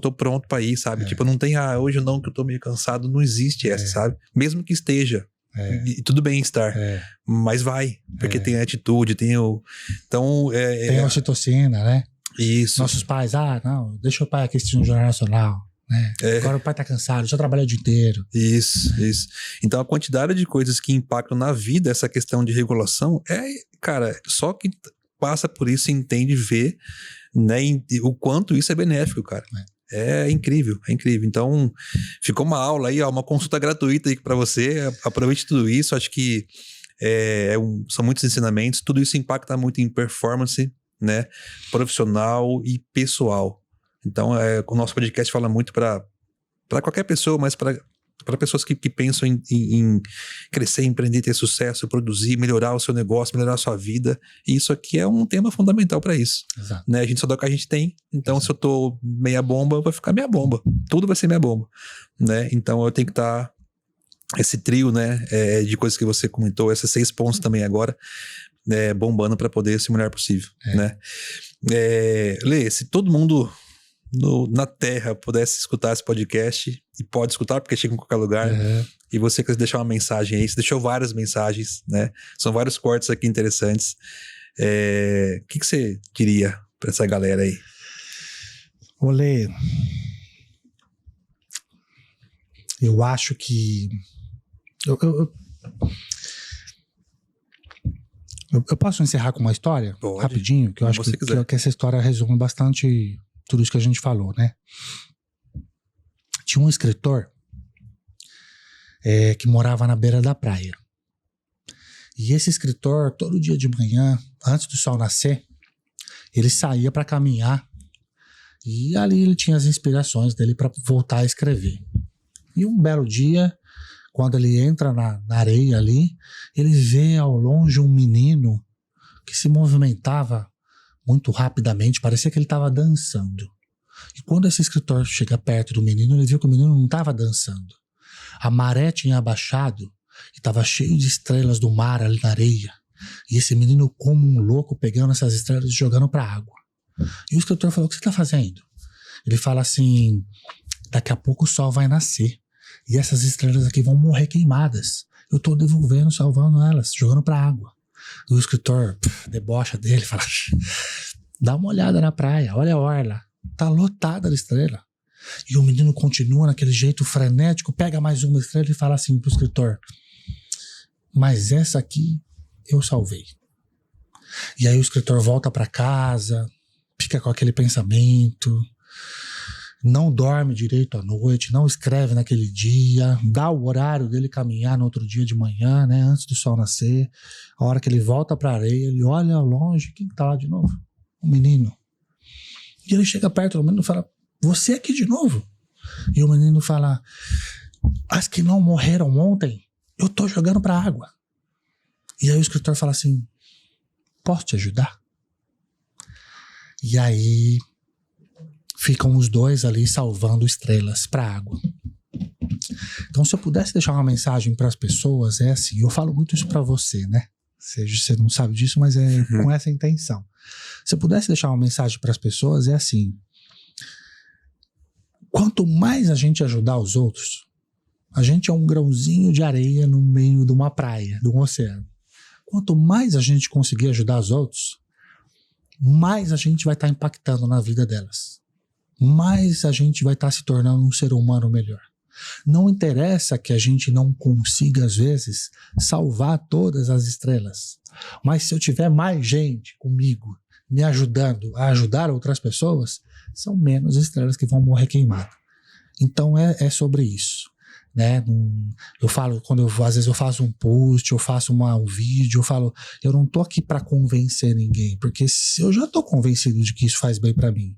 tô pronto pra ir, sabe? Tipo, não tem, hoje não, que eu tô meio cansado, não existe essa, sabe? Mesmo que esteja. E tudo bem estar, mas vai, porque tem a atitude, tem o... Então, tem a ocitocina, né? Isso. Nossos pais, não, deixa o pai aqui assistir no Jornal Nacional, né? Agora o pai tá cansado, já trabalhou o dia inteiro. Isso. Então a quantidade de coisas que impactam na vida, essa questão de regulação, cara, só quem passa por isso entende, vê, né, o quanto isso é benéfico, cara. É incrível. Então, ficou uma aula aí, uma consulta gratuita aí pra você. Aproveite tudo isso. Acho que são muitos ensinamentos. Tudo isso impacta muito em performance, né? Profissional e pessoal. Então, o nosso podcast fala muito para qualquer pessoa, mas para pessoas que pensam em crescer, empreender, ter sucesso, produzir, melhorar o seu negócio, melhorar a sua vida. E isso aqui é um tema fundamental para isso. Exato. Né? A gente só dá o que a gente tem. Então, se eu tô meia bomba, vai ficar meia bomba. Tudo vai ser meia bomba. Né? Então, eu tenho que estar... esse trio, né, de coisas que você comentou, esses 6 pontos também agora, bombando para poder ser o melhor possível. Né? Lê, se todo mundo... na Terra pudesse escutar esse podcast, e pode escutar porque chega em qualquer lugar, e você quer deixar uma mensagem aí, você deixou várias mensagens, né? São vários cortes aqui interessantes. O que você diria para essa galera aí? Olê, eu acho que Eu posso encerrar com uma história? Pode. Rapidinho, que eu acho que essa história resume bastante tudo isso que a gente falou, né? Tinha um escritor que morava na beira da praia. E esse escritor, todo dia de manhã, antes do sol nascer, ele saía para caminhar. E ali ele tinha as inspirações dele para voltar a escrever. E um belo dia, quando ele entra na areia ali, ele vê ao longe um menino que se movimentava muito rapidamente, parecia que ele estava dançando. E quando esse escritor chega perto do menino, ele viu que o menino não estava dançando. A maré tinha abaixado e estava cheio de estrelas do mar ali na areia. E esse menino, como um louco, pegando essas estrelas e jogando para a água. E o escritor falou: o que você está fazendo? Ele fala assim: daqui a pouco o sol vai nascer e essas estrelas aqui vão morrer queimadas. Eu estou devolvendo, salvando elas, jogando para a água. E o escritor debocha dele, fala: dá uma olhada na praia, olha a orla, tá lotada de estrela. E o menino continua naquele jeito frenético, pega mais uma estrela e fala assim pro escritor: mas essa aqui eu salvei. E aí o escritor volta para casa, fica com aquele pensamento, não dorme direito à noite, não escreve naquele dia, dá o horário dele caminhar no outro dia de manhã, né, antes do sol nascer. A hora que ele volta para a areia, ele olha ao longe, quem tá lá de novo? O menino. E ele chega perto do menino e fala: você aqui de novo? E o menino fala: as que não morreram ontem, eu tô jogando pra água. E aí o escritor fala assim: posso te ajudar? E aí ficam os dois ali salvando estrelas pra água. Então, se eu pudesse deixar uma mensagem para as pessoas, é assim, eu falo muito isso pra você, né? Você não sabe disso, mas é com essa intenção. Se eu pudesse deixar uma mensagem para as pessoas, é assim: quanto mais a gente ajudar os outros, a gente é um grãozinho de areia no meio de uma praia, de um oceano. Quanto mais a gente conseguir ajudar os outros, mais a gente vai estar impactando na vida delas. Mais a gente vai estar se tornando um ser humano melhor. Não interessa que a gente não consiga, às vezes, salvar todas as estrelas. Mas se eu tiver mais gente comigo, me ajudando a ajudar outras pessoas, são menos estrelas que vão morrer queimadas. Então é sobre isso, né? Eu falo, às vezes eu faço um post, eu faço um vídeo, eu falo: eu não tô aqui para convencer ninguém, porque se eu já tô convencido de que isso faz bem para mim,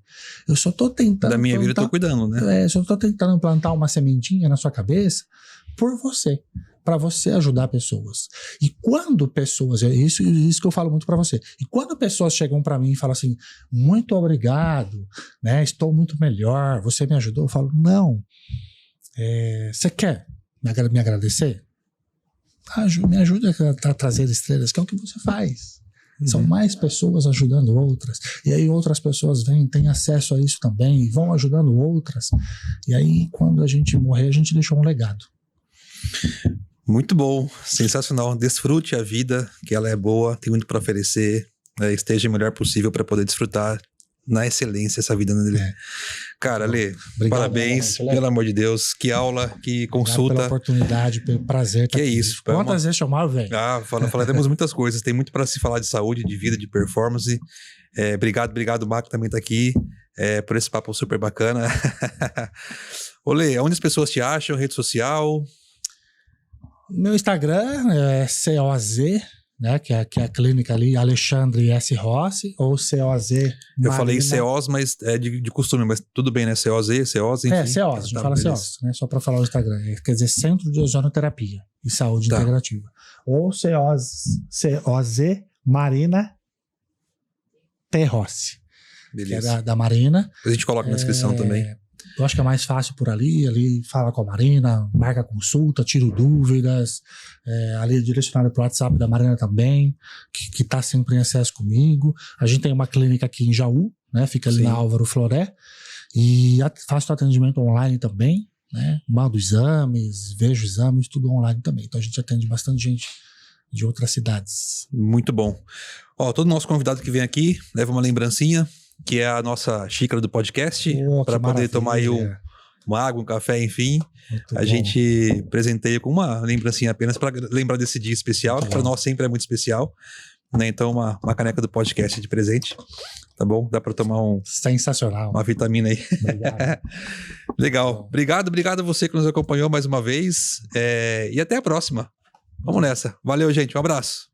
eu só tô tentando da minha vida eu tô cuidando, né? Eu só tô tentando plantar uma sementinha na sua cabeça por você, para você ajudar pessoas. E quando pessoas, isso que eu falo muito para você, e quando pessoas chegam para mim e falam assim: muito obrigado, né, estou muito melhor, você me ajudou, eu falo: não, você quer me agradecer? Me ajuda a trazer estrelas, que é o que você faz. São mais pessoas ajudando outras, e aí outras pessoas têm acesso a isso também e vão ajudando outras, e aí quando a gente morrer, a gente deixou um legado. Muito bom, sensacional. Desfrute a vida, que ela é boa, tem muito para oferecer, esteja o melhor possível para poder desfrutar na excelência essa vida dele. Cara, Lê, parabéns, pelo amor de Deus, que aula, que consulta. Obrigado pela oportunidade, pelo prazer. Que é isso. Quantas vezes chamaram, velho? Falaremos muitas coisas, tem muito para se falar de saúde, de vida, de performance. Obrigado, o Marco também tá aqui, por esse papo super bacana. Ô Lê, onde as pessoas te acham, rede social? Meu Instagram é COZ, né, que é a clínica ali, Alexandre S. Rossi, ou COZ Marina. Eu falei COZ, mas é de costume, mas tudo bem, né? COZ, enfim. COZ, a gente fala COZ, né? Só para falar o Instagram. Quer dizer, Centro de Ozonoterapia e Saúde Integrativa. Ou COZ Marina T. Rossi. Beleza. Que é da Marina. Depois a gente coloca na descrição também. Eu acho que é mais fácil por ali fala com a Marina, marca consulta, tiro dúvidas, ali é direcionado para o WhatsApp da Marina também, que está sempre em acesso comigo. A gente tem uma clínica aqui em Jaú, né, fica ali na Álvaro Floré, e faço atendimento online também, né, mando exames, vejo exames, tudo online também. Então a gente atende bastante gente de outras cidades. Muito bom. Todo nosso convidado que vem aqui leva uma lembrancinha, que é a nossa xícara do podcast, para poder tomar aí uma água, um café, enfim. A gente presenteia com uma lembrancinha apenas para lembrar desse dia especial, que para nós sempre é muito especial. né? Então, uma caneca do podcast de presente, tá bom? Dá para tomar Sensacional. uma vitamina aí. Obrigado. Legal. Obrigado a você que nos acompanhou mais uma vez. E até a próxima. Vamos nessa. Valeu, gente. Um abraço.